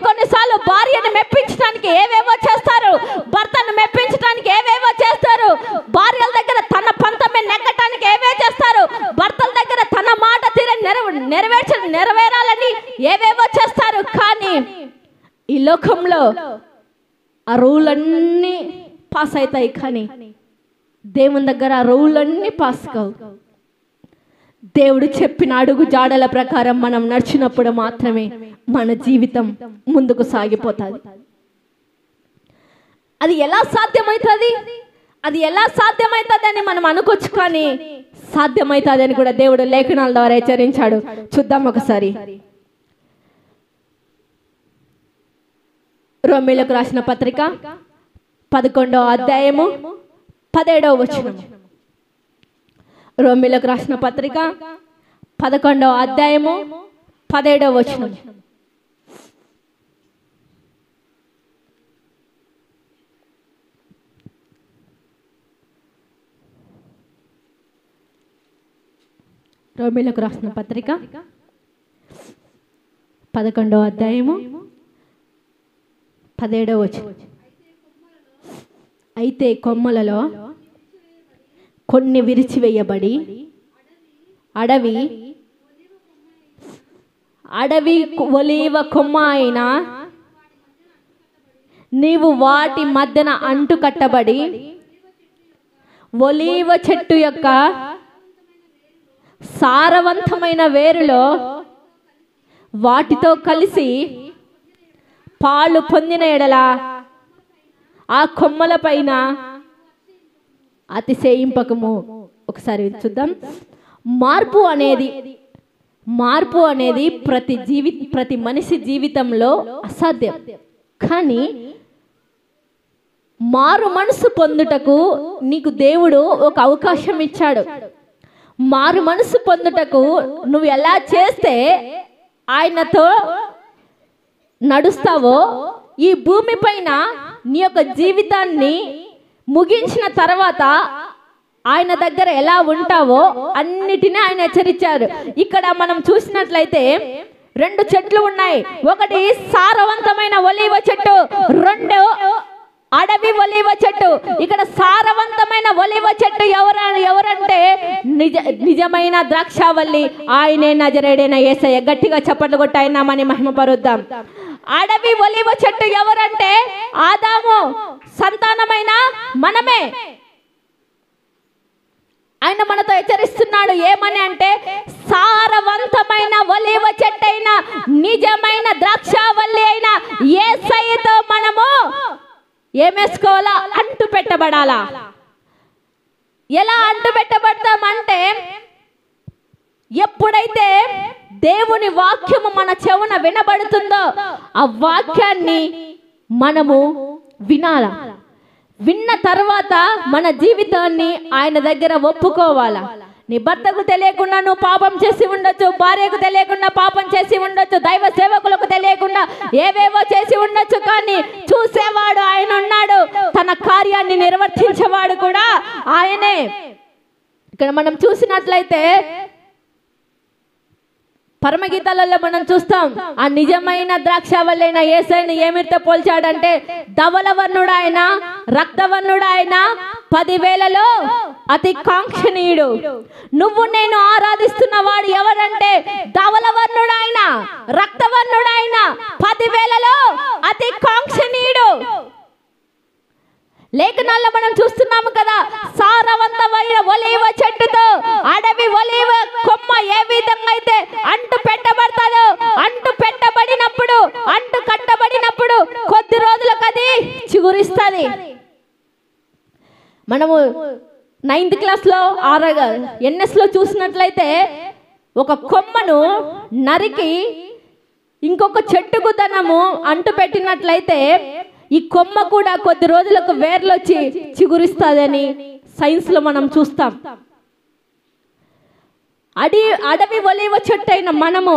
కొన్నిసార్లు భార్యను మెప్పించడానికి ఏవేవో చేస్తారు, భర్తను మెప్పించడానికి ఏవేవో చేస్తారు, భార్యల దగ్గర తన పంతమే నెగ్గటానికి ఏవే చేస్తారు, భర్తల దగ్గర తన మాట తీర నెరవేరాలని ఏవేవో చేస్తారు. కానీ ఈ లోకంలో ఆ రూలన్నీ పాస్ అవుతాయి, కానీ దేవుని దగ్గర ఆ రూలన్నీ పాస్ కావు. దేవుడు చెప్పిన అడుగు జాడల ప్రకారం మనం నడిచినప్పుడు మాత్రమే మన జీవితం ముందుకు సాగిపోతుంది. అది ఎలా సాధ్యమవుతుంది, అది ఎలా సాధ్యమవుతుంది అని మనం అనుకోవచ్చు, కానీ సాధ్యమవుతుంది అని కూడా దేవుడు లేఖనాల ద్వారా హెచ్చరించాడు. చూద్దాం ఒకసారి. రోమీయులకు రాసిన పత్రిక 11వ అధ్యాయము 17వ వచనం. రోమీయులకు రాసిన పత్రిక 11వ అధ్యాయము 17వ వచనం. రోమీయులకు రాసిన పత్రిక 11వ అధ్యాయము 17వ వచనం. అయితే కొమ్మలలో కొన్ని విరిచివేయబడి అడవి ఒలీవ కొమ్మ అయినా నీవు వాటి మధ్యన అంటు కట్టబడి ఒలీవ చెట్టు యొక్క సారవంతమైన వేరులో వాటితో కలిసి పాలు పొందిన ఎడల ఆ కొమ్మల పైన అతిశయింపకము. ఒకసారి చూద్దాం. మార్పు అనేది ప్రతి మనిషి జీవితంలో అసాధ్యం. కానీ మారు మనసు పొందుటకు నీకు దేవుడు ఒక అవకాశం ఇచ్చాడు. మారు మనసు పొందుటకు నువ్వు ఎలా చేస్తే ఆయనతో నడుస్తావో, ఈ భూమి పైన నీ యొక్క జీవితాన్ని ముగించిన తర్వాత ఆయన దగ్గర ఎలా ఉంటావో అన్నిటినీ ఆయన హెచ్చరించారు. ఇక్కడ మనం చూసినట్లయితే 2 చెట్లు ఉన్నాయి. ఒకటి సారవంతమైన ఒలీవ చెట్టు, 2 అడవి ఒలీవ చెట్టు. ఇక్కడ సారవంతమైన ఒలీవ చెట్టు ఎవరంటే నిజమైన ద్రాక్షావల్లి, ఆయనే నజరేయుడైన యేసయ్య. గట్టిగా చప్పట్లు కొట్టి ఆయన నామాన్ని మహిమపరుద్దాం. అడవి ఒలీవ చెట్టు ఎవరంటే ఆదాము సంతానమైన మనమే. ఆయన మనతో హెచ్చరిస్తున్నాడు. ఏమని అంటే, సారవంతమైన ఒలీవ చెట్టు అయిన నిజమైన ద్రాక్షావల్లి అయిన యేసయ్యతో మనము ఏమేసుకోవాలా? అంటు పెట్టబడాలా. ఎలా అంటుపెట్టబడతామంటే, ఎప్పుడైతే దేవుని వాక్యము మన చెవున వినబడుతుందో ఆ వాక్యాన్ని మనము వినాల. విన్న తర్వాత మన జీవితాన్ని ఆయన దగ్గర ఒప్పుకోవాలా. నీ భర్తకు తెలియకుండా నువ్వు పాపం చేసి ఉండొచ్చు, భార్యకు తెలియకుండా పాపం చేసి ఉండొచ్చు, దైవ సేవకులకు తెలియకుండా ఏవేవో చేసి ఉండొచ్చు, కానీ చూసేవాడు ఆయన ఉన్నాడు, తన కార్యాన్ని నిర్వర్తించేవాడు కూడా ఆయనే. ఇక్కడ మనం చూసినట్లయితే పరమగీతాలలో మనం చూస్తాం, ఆ నిజమైన ద్రాక్షవల్లైన యేసయ్యను ఏమిటితో పోల్చాడంటే, ధవలవర్ణుడు ఆయన, రక్తవర్ణుడు ఆయన, 10,000లో అతి కాంక్షణీయుడు. నువ్వు నేను ఆరాధిస్తున్న వాడు ఎవరంటే ధవలవర్ణుడు ఆయన, రక్తవర్ణుడు ఆయన, 10,000లో అతి కాంక్షణీయుడు. లేఖనాల్లో మనం చూస్తున్నాము కదా, సారవంతమైన ఒలీవ చెట్టుతో అడవి ఒలీవ కొమ్మ ఏ విధంగా అయితే అంటు పెట్టబడతాదో, అంటు పెట్టబడినప్పుడు, అంటు కట్టబడినప్పుడు కొద్ది రోజులకు అది చిగురిస్తుంది. మనము 9th క్లాస్లో NS లో చూసినట్లయితే ఒక కొమ్మను నరికి ఇంకొక చెట్టుకు తనము అంటు పెట్టినట్లయితే ఈ కొమ్మ కూడా కొద్ది రోజులకు వేర్లు వచ్చి చిగురిస్తుందని సైన్స్ లో మనం చూస్తాం. అడవి ఒలీవ చెట్టు అయిన మనము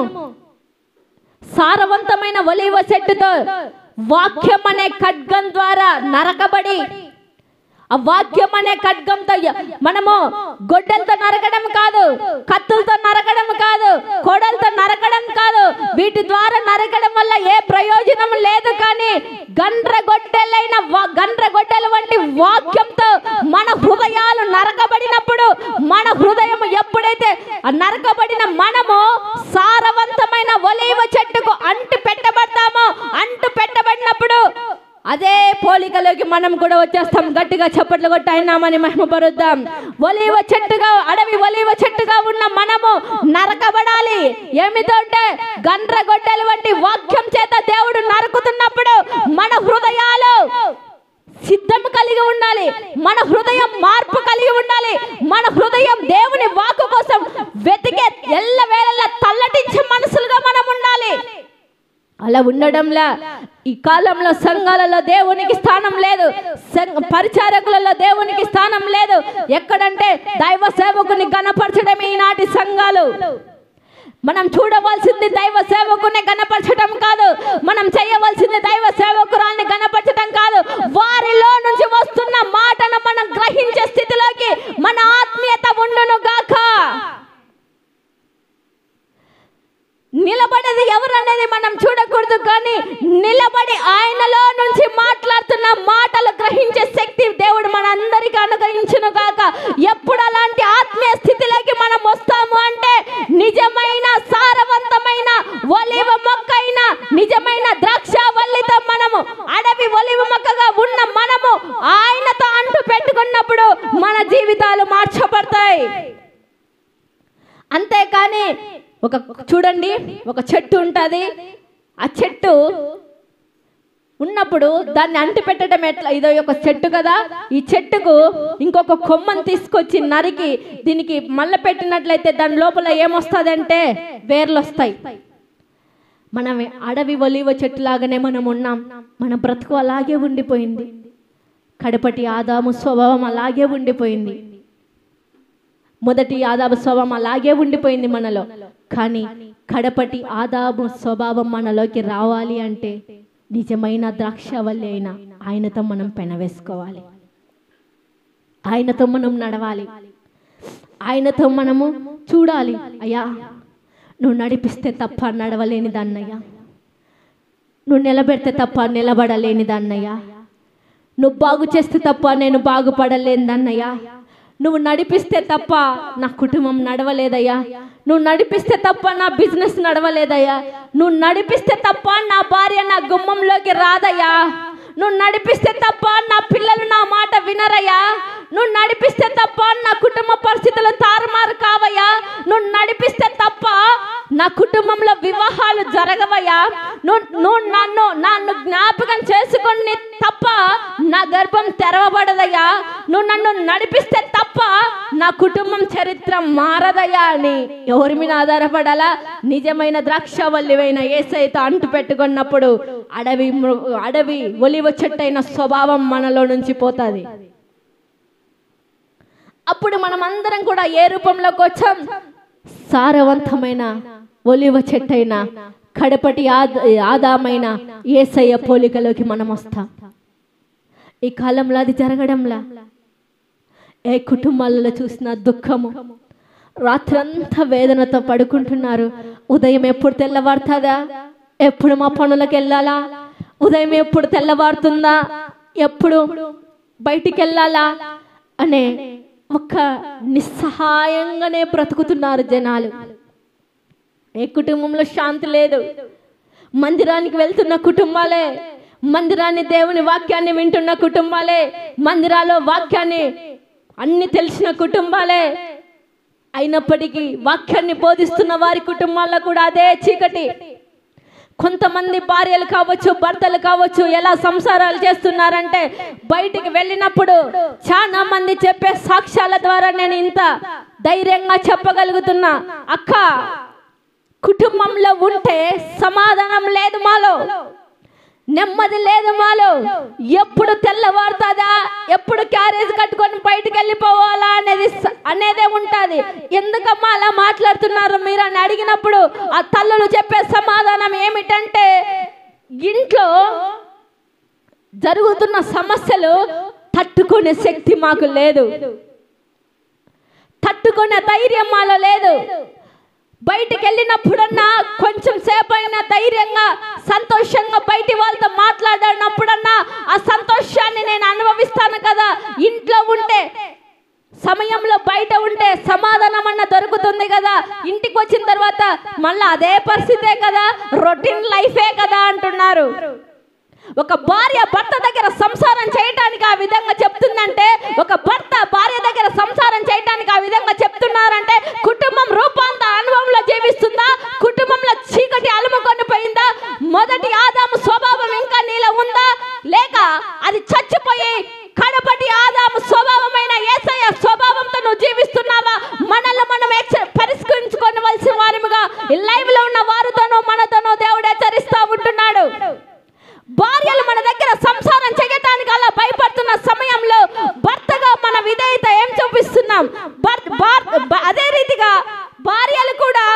సారవంతమైన ఒలీవ చెట్టుతో వాక్యం అనే ఖడ్గం ద్వారా నరకబడి, ఆ వాక్యం అనే ఖడ్గంతో మనము గొడ్డలతో నరకడం కాదు, కత్తులతో నరకడం కాదు, కోడలతో నరకడం కాదు, వీటి ద్వారా నరకడం వల్ల ఏ ప్రయోజనం లేదు. కానీ గండ్రగొడ్డల వంటి వాక్యంతో మన హృదయాలు నరకబడినప్పుడు, మన హృదయం ఎప్పుడైతే నరకబడిన మనము సారవంతమైన ఒలీవ చెట్టుకు అంటు పెట్టబడతామో, అంటు పెట్టబడినప్పుడు అదే పోలికలోకి మనం కూడా వచ్చేస్తాం. గట్టిగా చప్పట్లు కొట్టి ఆయన నామాన్ని మహిమపరుద్దాం. ఒలీవ చెట్టుగా, అడవి ఒలీవ చెట్టుగా ఉన్న మనము నరకబడాలి. ఏమితో అంటే గండ్రగొడ్డల వంటి వాక్యం చేత దేవుడు నరుకుతున్నప్పుడు మన హృదయాలు సిద్ధం కలిగి ఉండాలి, మన హృదయం మార్పు కలిగి ఉండాలి, మన హృదయం దేవుని వాక్కు కోసం వెతికే ఎల్లవేళలా తల్లటించే మనసులుగా మనం ఉండాలి. అలా ఉండడంలా ఈ కాలంలో సంఘాలలో దేవునికి స్థానం లేదు, పరిచారకులలో దేవునికి స్థానం లేదు. ఎక్కడంటే దైవ సేవకుని గణపరచడమే ఈనాటి సంఘాలు. మనం చూడవలసింది దైవ సేవకుని గణపరచడం కాదు, మనం చేయవలసింది దైవ సేవకురాల్ని గణపరచడం కాదు. వారిలో నుంచి వస్తున్న మాటను మనం గ్రహించే స్థితిలోకి మన ఆత్మీయత ఉండును గాక. నిలబడేది ఎవరనేది మనం చూడకూడదు, కానీ నిలబడి ఆయనలో నుంచి మాట్లాడుతున్న మాటలు గ్రహించే శక్తి దేవుడు మనందరికీ అనుగ్రహించును గాక. ఎప్పుడు అలాంటి ఆత్మీయ స్థితిలోకి మనం వస్తాము అంటే, నిజమైన సారవంతమైన ఒలీవ మొక్క అయిన నిజమైన ద్రాక్షవల్లితో మనము, అడవి ఒలీవ మొక్కగా ఉన్న మనము ఆయనతో అంటు పెట్టుకున్నప్పుడు మన జీవితాలు మార్చబడతాయి. అంతేకాని చూడండి, ఒక చెట్టు ఉంటుంది, ఆ చెట్టు ఉన్నప్పుడు దాన్ని అంటు పెట్టడం ఎట్లా? ఇదో ఒక చెట్టు కదా, ఈ చెట్టుకు ఇంకొక కొమ్మను తీసుకొచ్చి నరికి దీనికి మళ్ళీ పెట్టినట్లయితే దాని లోపల ఏమొస్తుంది అంటే వేర్లు వస్తాయి. మనం అడవి ఒలీవ చెట్టు లాగానే మనం ఉన్నాం. మన బ్రతుకు అలాగే ఉండిపోయింది. కడపటి ఆదాము స్వభావం అలాగే ఉండిపోయింది. మొదటి ఆదాము స్వభావం అలాగే ఉండిపోయింది మనలో. కానీ కడపటి ఆదాము స్వభావం మనలోకి రావాలి అంటే నిజమైన ద్రాక్షవల్లి అయిన ఆయనతో మనం పెనవేసుకోవాలి, ఆయనతో మనం నడవాలి, ఆయనతో మనము చూడాలి. అయ్యా, నువ్వు నడిపిస్తే తప్ప నడవలేని దాన్నయ్యా, నువ్వు నిలబెడితే తప్ప నిలబడలేని దాన్నయ్యా, నువ్వు బాగు చేస్తే తప్ప నేను బాగుపడలేని దాన్నయ్యా, నువ్వు నడిపిస్తే తప్ప నా కుటుంబం నడవలేదయ్యా, నువ్వు నడిపిస్తే తప్ప నా బిజినెస్ నడవలేదయ్యా, నువ్వు నడిపిస్తే తప్ప నా భార్య నా గుమ్మంలోకి రాదయ్యా, నువ్వు నడిపిస్తే తప్ప నా పిల్లలు నా మాట వినరయ్యా, నువ్వు నడిపిస్తే తప్ప నా కుటుంబ పరిస్థితులు తారుమారు కావయ్యా, నువ్వు నడిపిస్తే తప్ప నా కుటుంబంలో వివాహాలు జరగవయ్యా, నన్ను జ్ఞాపకం చేసుకొని తప్ప నా గర్భం తెరవబడదయ్యా, నువ్వు నన్ను నడిపిస్తే తప్ప నా కుటుంబం చరిత్ర మారదయ్యా అని ఎవరి మీద ఆధారపడాలా? నిజమైన ద్రాక్షవల్లివైన యేసయ్యతో అంటు పెట్టుకున్నప్పుడు అడవి ఒలివ చెట్టైన స్వభావం మనలో నుంచి పోతుంది. అప్పుడు మనం అందరం కూడా ఏ రూపంలోకి వచ్చాం? సారవంతమైన ఒలివ చెట్టైన కడపటి ఆదామైన యేసయ్య పోలికలోకి మనం వస్తాం. ఈ కాలంలో అది జరగడంలా. ఏ కుటుంబాలలో చూసినా దుఃఖము, రాత్రంతా వేదనతో పడుకుంటున్నారు. ఉదయం ఎప్పుడు తెల్లవారుతుందా? ఎప్పుడు మా పనులకు వెళ్ళాలా? ఉదయం ఎప్పుడు తెల్లవారుతుందా? ఎప్పుడు బయటికి వెళ్ళాలా అనే ఒక నిస్సహాయంగానే బ్రతుకుతున్నారు జనాలు. ఏ కుటుంబంలో శాంతి లేదు. మందిరానికి వెళ్తున్న కుటుంబాలే, మందిరాన్ని దేవుని వాక్యాన్ని వింటున్న కుటుంబాలే, మందిరాల్లో వాక్యాన్ని అన్ని తెలిసిన కుటుంబాలే, అయినప్పటికీ వాక్యాన్ని బోధిస్తున్న వారి కుటుంబాల్లో కూడా అదే చీకటి. కొంతమంది భార్యలు కావచ్చు, భర్తలు కావచ్చు, ఎలా సంసారాలు చేస్తున్నారంటే బయటికి వెళ్ళినప్పుడు చాలా మంది చెప్పే సాక్ష్యాల ద్వారా నేను ఇంత ధైర్యంగా చెప్పగలుగుతున్నా. అక్క, కుటుంబంలో ఉంటే సమాధానం లేదు మాలో, నెమ్మది లేదు మాలో. ఎప్పుడు తెల్లవారుతుందా, ఎప్పుడు క్యారేజ్ కట్టుకొని బయటికి వెళ్ళిపోవాలా అనేదే ఉంటుంది. ఎందుకమ్మా అలా మాట్లాడుతున్నారు మీరు అని అడిగినప్పుడు ఆ తల్లులు చెప్పే సమాధానం ఏమిటంటే, ఇంట్లో జరుగుతున్న సమస్యలు తట్టుకునే శక్తి మాకు లేదు, తట్టుకునే ధైర్యం మాలో లేదు. బయటికి వెళ్ళినప్పుడన్నా కొంచెం సేపు అయినా ధైర్యంగా సంతోషంగా బయటి వాళ్ళతో మాట్లాడినప్పుడన్నా ఆ సంతోషాన్ని నేను అనుభవిస్తాను కదా. ఇంట్లో ఉంటే సమయంలో బయట ఉంటే సమాధానం అన్న దొరుకుతుంది కదా. ఇంటికి వచ్చిన తర్వాత మళ్ళీ అదే పరిస్థితే కదా, రొటీన్ లైఫే కదా అంటున్నారు. ఒక భార్య భర్త దగ్గర సంసారం చేయటానికి ఆ విధంగా చెప్తుందంటే, ఒక భర్త భార్య దగ్గర సంసారం చేయటానికి ఆ విధంగా చెప్తున్నారంటే కుటుంబం రూపాంతర అనుభవంలో జీవిస్తుందా? కుటుంబంలో చీకటి అలుముకొని పోయిందా? మొదటి ఆదాము స్వభావం ఇంకా నీలో ఉందా? లేక అది చచ్చిపోయి కడపటి ఆదాము స్వభావమైన యేసయ్య స్వభావంతో నువ్వు జీవిస్తున్నావా? మనల్ని మనం పరిష్కరించుకోవలసిన వారిగా లైవ్ లో ఉన్న వారితోనూ మనతోనూ దేవుడు హెచ్చరిస్తూ ఉంటున్నాడు. భార్యలు మన దగ్గర సంసారం చేయటానికి అలా భయపడుతున్న సమయంలో భర్తగా మన విధేయత ఏం చూపిస్తున్నాం? అదే రీతిగా భార్యలు కూడా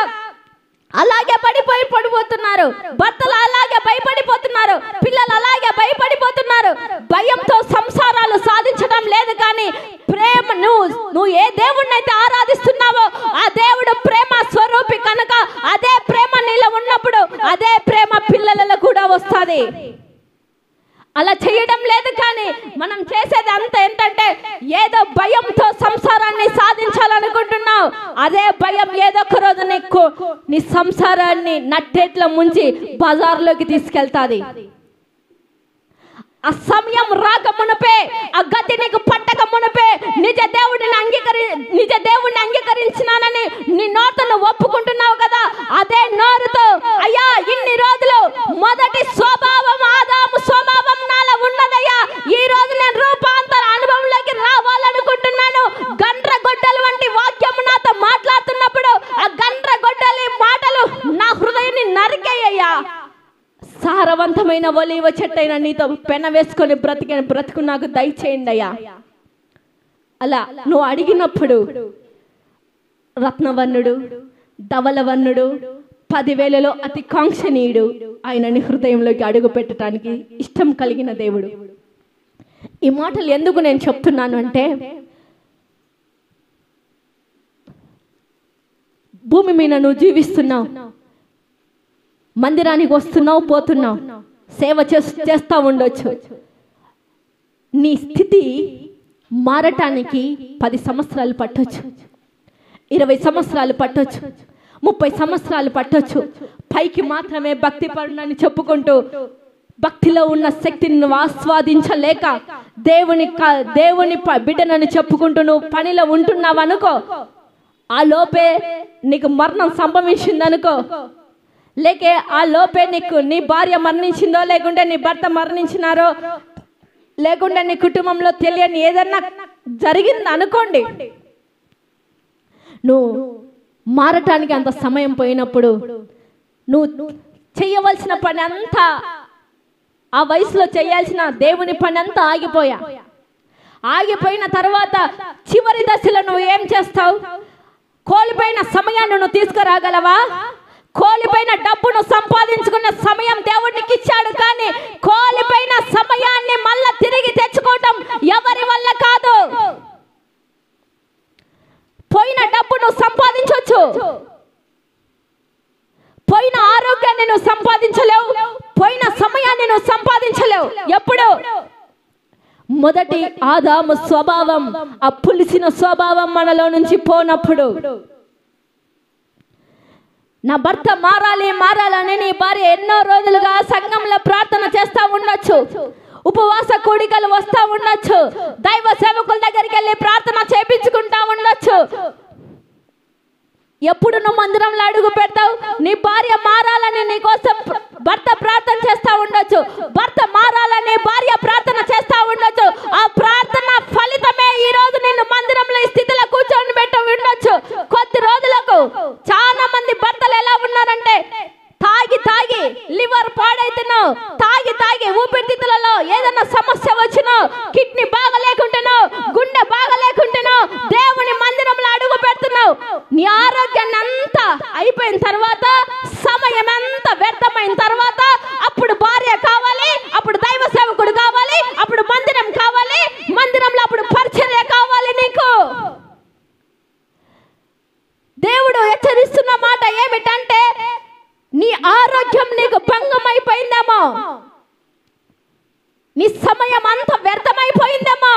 అలాగే పడిపోతున్నారు, భర్తలు అలాగే భయపడిపోతున్నారు, పిల్లలు అలాగే భయపడిపోతున్నారు. భయంతో సంసారాలు సాధించడం లేదు. కానీ ప్రేమ, నువ్వు ఏ దేవుణ్ణి అయితే ఆరాధిస్తున్నావో ఆ దేవుడు ప్రేమ స్వరూపి కనుక అదే ప్రేమ నీలో ఉన్నప్పుడు అదే ప్రేమ పిల్లలలో కూడా వస్తుంది. అలా చేయడం లేదు. కానీ మనం చేసేది అంత ఏంటంటే ఏదో భయంతో సంసారాన్ని సాధించాలనుకుంటున్నావు. అదే భయం ఏదో ఒక రోజు నీ సంసారాన్ని నట్టేట్ల ముంచి బజార్లోకి తీసుకెళ్తాది. ఆ సమయం రాక మునుపే, ఆ గతి నీకు పట్టక మునుపే నిజ దేవుడిని అంగీకరించినానని నీ నోరుతో ఒప్పుకుంటున్నావు కదా. అదే నోరుతో అయ్యా ఇన్ని రోజులు మొదటి స్వభావం ఆదాము స్వభావం నాలో ఉన్నదయ్యా, ఈ రోజు నేను రూపాంతర అనుభవంలోకి రావాలనుకుంటున్నాను. గండ్రగొడ్డలు వంటి వాక్యము నాతో మాట్లాడుతున్నప్పుడు ఆ గండ్రగొడ్డలి మాటలు నా హృదయాన్ని నరికేయ్యా. సారవంతమైన ఒలీవ చెట్టైన నీతో పెన వేసుకొని బ్రతుకు నాకు దయచేయండి అయ్యా. అలా నువ్వు అడిగినప్పుడు రత్నవర్ణుడు, ధవలవర్ణుడు, 10,000లో అతి కాంక్షణీయుడు ఆయనని హృదయంలోకి అడుగు పెట్టడానికి ఇష్టం కలిగిన దేవుడు. ఈ మాటలు ఎందుకు నేను చెప్తున్నాను అంటే, భూమి మీద నువ్వు జీవిస్తున్నావు, మందిరానికి వస్తున్నావు, పోతున్నావు, సేవ చేస్తూ ఉండొచ్చు. నీ స్థితి మారటానికి 10 సంవత్సరాలు పట్టొచ్చు, 20 సంవత్సరాలు పట్టొచ్చు, 30 సంవత్సరాలు పట్టొచ్చు. పైకి మాత్రమే భక్తి పరుడని చెప్పుకుంటూ భక్తిలో ఉన్న శక్తిని నువ్వు ఆస్వాదించలేక దేవుని బిడ్డనని చెప్పుకుంటూ నువ్వు పనిలో ఉంటున్నావు అనుకో, ఆ లోపే నీకు మరణం సంభవించింది అనుకో. లేకే ఆ లోపే నీ భార్య మరణించిందో, లేకుంటే నీ భర్త మరణించినారో, లేకుంటే నీ కుటుంబంలో తెలియని ఏదన్నా జరిగింది అనుకోండి, నువ్వు మారటానికి అంత సమయం పోయినప్పుడు నువ్వు చెయ్యవలసిన పని అంతా, ఆ వయసులో చేయాల్సిన దేవుని పని అంతా ఆగిపోయిన తర్వాత చివరి దశలో నువ్వు ఏం చేస్తావు? కోల్పోయిన సమయాన్ని నువ్వు తీసుకురాగలవా? కోల్పోయిన డబ్బును సంపాదించుకున్న సమయం దేవుడికి ఇచ్చాడు, కానీ కోల్పోయిన సమయాన్ని మళ్ళా తిరిగి తెచ్చుకోవటం ఎవరి వల్ల కాదు. పోయిన డబ్బును సంపాదించవచ్చు, పోయిన ఆరోగ్యాన్ని నువ్వు సంపాదించలేవు, పోయిన సమయాన్ని నువ్వు సంపాదించలేవు. ఎప్పుడు? మొదటి ఆదాము స్వభావం, ఆ పులిసిన స్వభావం మనలో నుంచి పోనప్పుడు. నా భర్త మారాలని నీ భార్య ఎన్నో రోజులుగా సంఘంలో ప్రార్థన చేస్తా ఉండొచ్చు, ఉపవాస కూడికలు వస్తా ఉండొచ్చు, దైవ సేవకుల దగ్గరికి వెళ్ళి ప్రార్థన చేపించుకుంటా ఉండొచ్చు. ఎప్పుడు నువ్వు మందిరంలో అడుగు పెడతావు? నీ భార్య మారాలని నీ కోసం భర్త ప్రార్థన చేస్తా ఉండొచ్చు, భర్త మారాలని భార్య ప్రార్థన చేస్తా ఉండొచ్చు. ఆ ప్రార్థన ఫలితమే ఈ రోజు నిన్ను మందిరంలో ఈ స్థితిలో కూర్చొని పెట్టి ఉండొచ్చు. కొద్ది రోజులకు చాలా మంది భర్తలు ఎలా ఉన్నారంటే, తాగి లివర్ పాడైతున్నావు, తాగి ఊపిరితిత్తులలో ఏదైనా సమస్య వచ్చినా, కిడ్నీ బాగా లేకుంటున్నావు, గుండె బాగా లేకుంటున్నావు, దేవుని మందిరంలో అడుగు పెడుతున్నావు. నీ ఆరోగ్యాన్ని అంతా అయిపోయిన తర్వాత, సమయం అంతా వ్యర్థమైన తర్వాత, అప్పుడు భార్య కావాలి, అప్పుడు దైవ సేవకుడు కావాలి, అప్పుడు మందిరం కావాలి, మందిరంలో అప్పుడు పరిచర్య కావాలి. నీకు దేవుడు హెచ్చరిస్తున్న మాట ఏమిటంటే, నీ ఆరోగ్యం నీకు భంగమైపోయిందేమో, నీ సమయం అంతా వ్యర్థమైపోయిందేమో,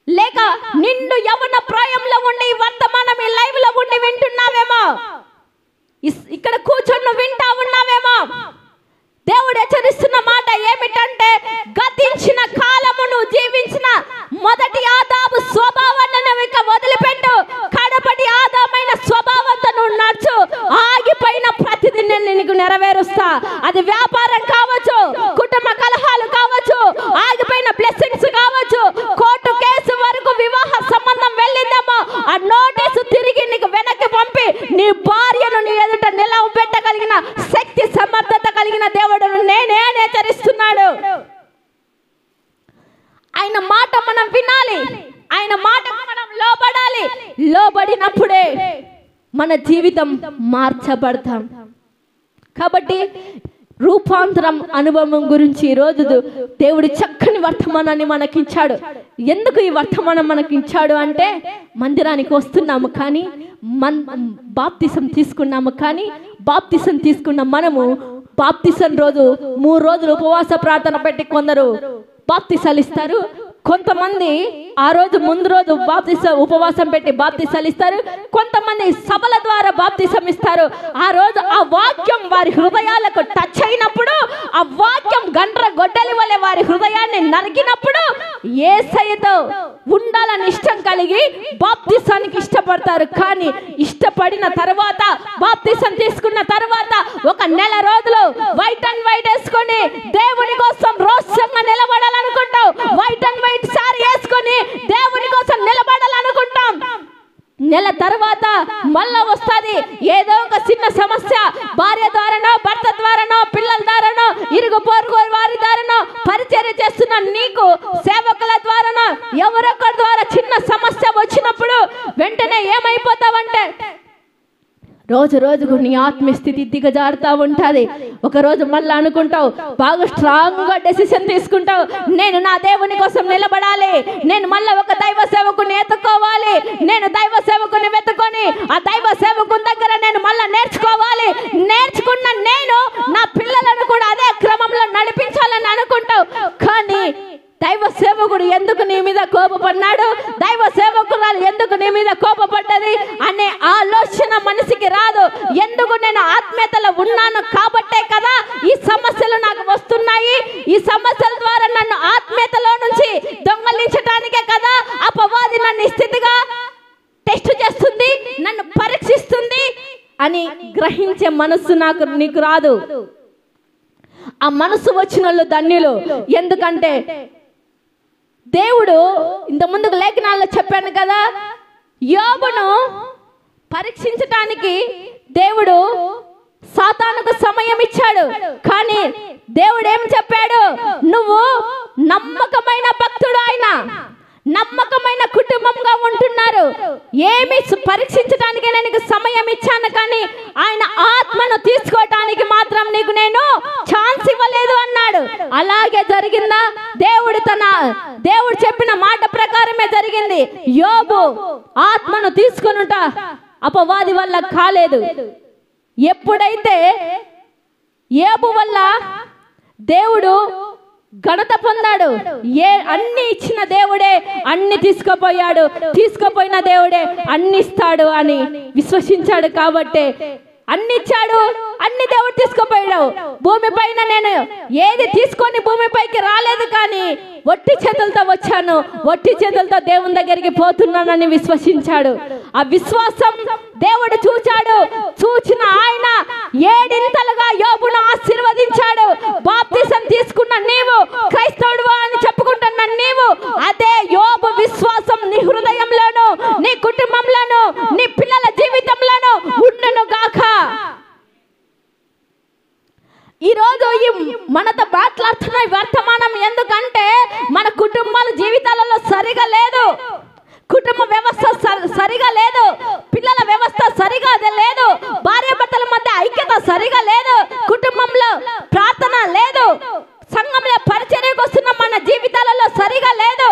లేక నిండు యవ్వన ప్రాయంలో ఉండి వర్తమానం ఈ లైవ్ లో ఉండి వింటున్నావేమో, ఇక్కడ కూర్చొని వింటా ఉన్నావేమో. దేవుడు హెచ్చరిస్తున్న మాట ఏమిటంటే, గతించిన కాలమును జీవించిన మొదటి ఆదాము స్వభావాన్ని నువ్వు ఇక వదిలిపెట్టు. కడపటి ఆదామైన స్వభావంతో నువ్వు నడుచు. ఆగిపోయిన ప్రతిదీ నేను నీకు నెరవేరుస్తా. అది వ్యాపారం కావచ్చు, కుటుంబ కలహాలు కావచ్చు, ఆగిపోయిన బ్లెస్సింగ్స్ కావచ్చు, కోర్టు కేసు వరకు వివాహ సంబంధం వెళ్ళిందేమో, ఆ నోటీసు తిరిగి నీకు వెనక్కి పంపి నీ భార్యను నీ ఎదుట నిలవబెట్టగలిగిన శక్తి సమర్థత కలిగిన దేవుడు నేనే హెచ్చరిస్తున్నాడు. ఆయన మాట మనం వినాలి, ఆయన మాట మనం లోబడాలి. లోబడినప్పుడే మన జీవితం మార్చబడతాం. కాబట్టి రూపాంతరం అనుభవం గురించి ఈరోజు దేవుడు చక్కని వర్తమానాన్ని మనకిచ్చాడు. ఎందుకు ఈ వర్తమానం మనకిచ్చాడు అంటే, మందిరానికి వస్తున్నాము కానీ బాప్తిసం తీసుకున్నాము, కానీ బాప్తిసం తీసుకున్న మనము బాప్తిసం రోజు 3 రోజులు ఉపవాస ప్రార్థన పెట్టి కొందరు బాప్తిసాలు ఇస్తారు. కొంతమంది ఆ రోజు ముందు రోజు ఉపవాసం పెట్టి బాప్తిసాలు ఇస్తారు. కొంతమంది సభల ద్వారా బాప్తిసం ఇస్తారు. ఆ రోజు ఆ వాక్యం వారి హృదయాలకు టచ్ అయినప్పుడు, ఆ వాక్యం గండ్ర గొడ్డలి వలె వారి హృదయాన్ని నరికినప్పుడు, యేసయ్యతో ఉండాలని ఇష్టం కలిగి బాప్తిసానికి ఇష్టపడతారు. కానీ ఇష్టపడిన తర్వాత, బాప్తిసం తీసుకున్న తర్వాత 1 నెల రోజులు వైట్ అండ్ వైట్ వేసుకొని దేవుని కోసం రోషంగా నిలబడాలనుకుంటావు. వైట్ అండ్ వైట్ సారీ వేసుకొని దేవుని కోసం నిలబడాలనుకుంటాం. నెల తర్వాత మళ్ళా వస్తుంది ఏదో ఒక చిన్న సమస్య, భార్య ద్వారానో, భర్త ద్వారానో, పిల్లల ద్వారానో, ఇరుగు పొరుగు వారి ద్వారానో, పరిచర్య చేస్తున్న నీకు సేవకుల ద్వారానో, ఎవరొకరి ద్వారా చిన్న సమస్య వచ్చినప్పుడు వెంటనే ఏమైపోతావంటే, రోజు రోజుకు నీ ఆత్మస్థితి దిగజారుతా ఉంటుంది. ఒకరోజు మళ్ళీ అనుకుంటావు, బాగా స్ట్రాంగ్ గా డెసిషన్ తీసుకుంటావు, నేను నా దేవుని కోసం నిలబడాలి, నేను మళ్ళీ ఒక దైవ సేవకుని ఎత్తుకోవాలి, నేను దైవ సేవకుని వెతుకొని ఆ దైవ సేవకుని దగ్గర నేను మళ్ళీ నేర్చుకోవాలి, నేర్చుకున్న నేను నా పిల్లలను కూడా అదే క్రమంలో నడిపించాలని అనుకుంటావు. కానీ దైవ సేవకుడు ఎందుకు నీ మీద కోపపడ్డాడు, దైవ సేవకురాలు ఎందుకు నీ మీద కోపపడ్డది అనే ఆలోచన మనిషికి రాదు. ఎందుకు నేను ఆత్మీయతలో ఉన్నాను కాబట్టే కదా ఈ సమస్యలు నాకు వస్తున్నాయి. ఈ సమస్యల ద్వారా నన్ను ఆత్మీయతలో నుంచి దొంగలించడానికే కదా అపవాది నన్ను స్థితిగా టెస్ట్ చేస్తుంది, నన్ను పరీక్షిస్తుంది అని గ్రహించే మనస్సు నీకు రాదు. ఆ మనస్సు వచ్చిన వాళ్ళు ధన్యులు. ఎందుకంటే దేవుడు ఇంత ముందుకు లేఖనాల్లో చెప్పాను కదా, యోబును పరీక్షించటానికి దేవుడు సాతానుకు సమయం ఇచ్చాడు. కానీ దేవుడు ఏం చెప్పాడు? నువ్వు నమ్మకమైన భక్తుడు, ఆయన నమ్మకమైన కుటుంబంగా ఉంటున్నారు, ఏమి పరీక్షించడానికి నేను సమయం ఇచ్చాను, కానీ ఆయన ఆత్మను తీసుకోవటానికి మాత్రం నీకు నేను ఛాన్స్ ఇవ్వలేదు అన్నాడు. అలాగే జరిగిందా? దేవుడు చెప్పిన మాట ప్రకారమే జరిగింది. యోబు ఆత్మను తీసుకొనుట అపవాది వల్ల కాలేదు. ఎప్పుడైతే యోబు వల్ల దేవుడు ఘనత పొందాడు, అన్ని ఇచ్చిన దేవుడే అన్ని తీసుకుపోయిన దేవుడే అన్ని ఇస్తాడు అని విశ్వసించాడు. కాబట్టి అన్ని ఇచ్చాడు, అన్ని దేవుడు తీసుకుపోయాడు. భూమి పైన నేను ఏది తీసుకొని భూమిపైకి రాలేదు, కానీ ఒట్టి చేతులతో వచ్చాను, ఒట్టి చేతులతో దేవుని దగ్గరికి పోతున్నానని విశ్వసించాడు. ఆ విశ్వాసం దేవుడు చూచిన ఆయన ఏడింతలుగా యోబును ఆశీర్వదించాడు. బాప్తిసం తీసుకున్న నీవు, క్రైస్తవుడు అని చెప్పుకుంటున్న నీవు, అదే యోబు విశ్వాసం నీ హృదయంలోను, నీ కుటుంబంలోను, నీ పిల్లల జీవితంలోను ఉండును గాక. ఈరోజు ఈ మనతో మాట్లాడుతున్న వర్తమానం ఎందుకంటే మన కుటుంబాల జీవితాలలో సరిగా లేదు, కుటుంబ వ్యవస్థ సరిగా లేదు, పిల్లల వ్యవస్థ సరిగా లేదు, భార్యాభర్తల మధ్య ఐక్యత సరిగా లేదు, కుటుంబంలో ప్రార్థన లేదు, సంఘంలో పరిచర్యకు వస్తున్న మన జీవితాలలో సరిగా లేదు.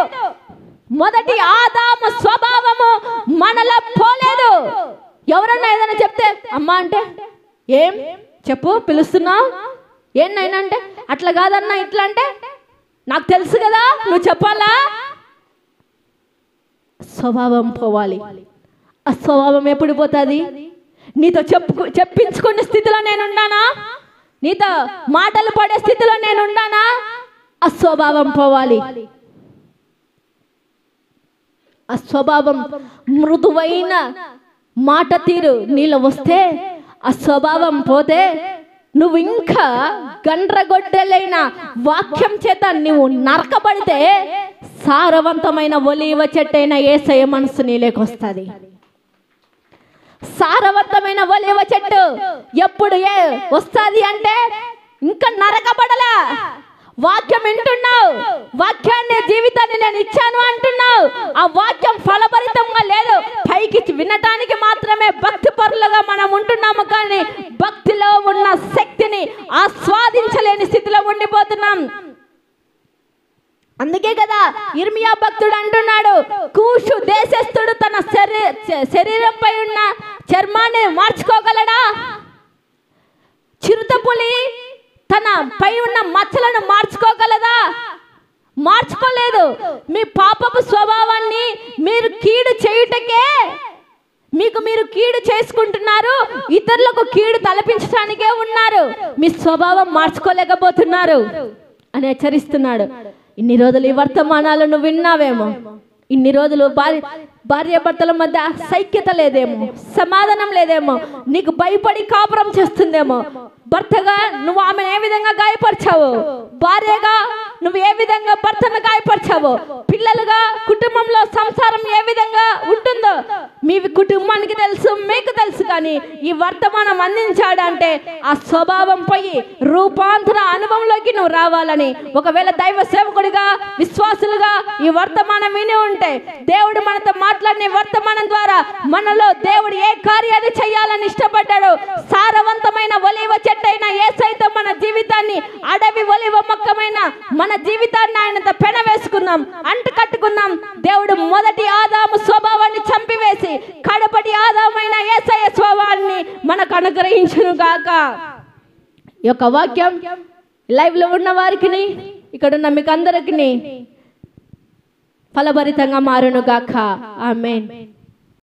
మొదటి ఆదాము స్వభావము మనలో పోలేదు. ఎవరన్నా ఏదైనా చెప్తే అమ్మా అంటే ఏం చెప్పు పిలుస్తున్నావు, ఏంటైనా అంటే అట్లా కాదన్నా ఇట్లా అంటే నాకు తెలుసు కదా నువ్వు చెప్పాలా. స్వభావం పోవాలి. ఆ స్వభావం ఎప్పుడు పోతుంది? నీతో చెప్పించుకునే స్థితిలో నేనున్నానా? నీతో మాటలు పడే స్థితిలో నేనున్నానా? ఆ స్వభావం పోవాలి. ఆ స్వభావం మృదువైన మాట తీరు నీలో వస్తే, ఆ స్వభావం పోతే నువ్వు ఇంకా గండ్రగొడ్డలైన వాక్యం చేత నువ్వు నరకబడితే సారవంతమైన ఒలీవ చెట్టైన యేసయ్య మనసు నీలేకొస్తుంది. సారవంతమైన ఒలీవ చెట్టు ఎప్పుడు వస్తుంది అంటే ఇంకా నరకబడలా. వాక్యం వింటున్నావు, వాక్యాన్ని జీవితాన్ని నేను ఇచ్చాను అంటున్నావు, ఆ వాక్యం ఫలభరితంగా లేదు. పైకి వినటానికి మాత్రమే భక్తి పరులుగా మనం ఉంటున్నాము, కానీ భక్తిలో ఉన్న శక్తిని ఆస్వాదించలేని స్థితిలో ఉండిపోతున్నాం. అందుకే కదా ఇర్మియా భక్తుడు అంటున్నాడు, కూషు దేశస్థుడు తన శరీరంపై ఉన్న చర్మాన్ని మార్చుకోగలడా? చిరుతపులి తన పై ఉన్న మచ్చలను మార్చుకోగలదా? మార్చుకోలేదు. మీ పాపపు స్వభావాన్ని మీరు కీడు చేయుటకే మీరు కీడు చేసుకుంటున్నారు, ఇతరులకు కీడు తలపించడానికే ఉన్నారు, మీ స్వభావం మార్చుకోలేకపోతున్నారు అని హెచ్చరిస్తున్నాడు. ఇన్ని రోజులు ఈ వర్తమానాలను విన్నావేమో, ఇన్ని రోజులు భార్యాభర్తల మధ్య సైక్యత లేదేమో, సమాధానం లేదేమో, నీకు భయపడి కాపురం చేస్తుందేమో. భర్తగా నువ్వు ఆమెను ఏ విధంగా గాయపరిచావు, భార్యగా నువ్వు ఏ విధంగా భర్తను గాయపరిచావు, పిల్లలుగా కుటుంబంలో సంసారం ఏ విధంగా ఉంటుందో మీ కుటుంబానికి తెలుసు, మీకు తెలుసు. కానీ ఈ వర్తమానం అందించాడంటే ఆ స్వభావం పోయి రూపాంతర అనుభవంలోకి నువ్వు రావాలని. ఒకవేళ దైవ సేవకుడిగా, విశ్వాసులుగా ఈ వర్తమానం విని ఉంటే, దేవుడు మనతో మాట్లాడిన వర్తమానం ద్వారా మనలో దేవుడు ఏ కార్యాన్ని చేయాలని ఇష్టపడ్డాడు. సారవంతమైన ఒలీవ చెట్టైన యేసయ్యతో మన జీవితాన్ని, అడవి ఒలీవ మొక్కమైన మన జీవితాన్ని ఆయనతో పెనవేసుకుందాం, అంటు కట్టుకుందాం. దేవుడు మొదటి ఆదాము స్వభావాన్ని చంపివేసి కడపటి ఆదామైన యేసయ్య స్వభావాన్ని మనకు అనుగ్రహించును గాక. ఈ యొక్క వాక్యం లైవ్ లో ఉన్న వారికి, ఇక్కడ ఉన్న మీకు అందరికి ఫలభరితంగా మారును గాక. ఆమేన్.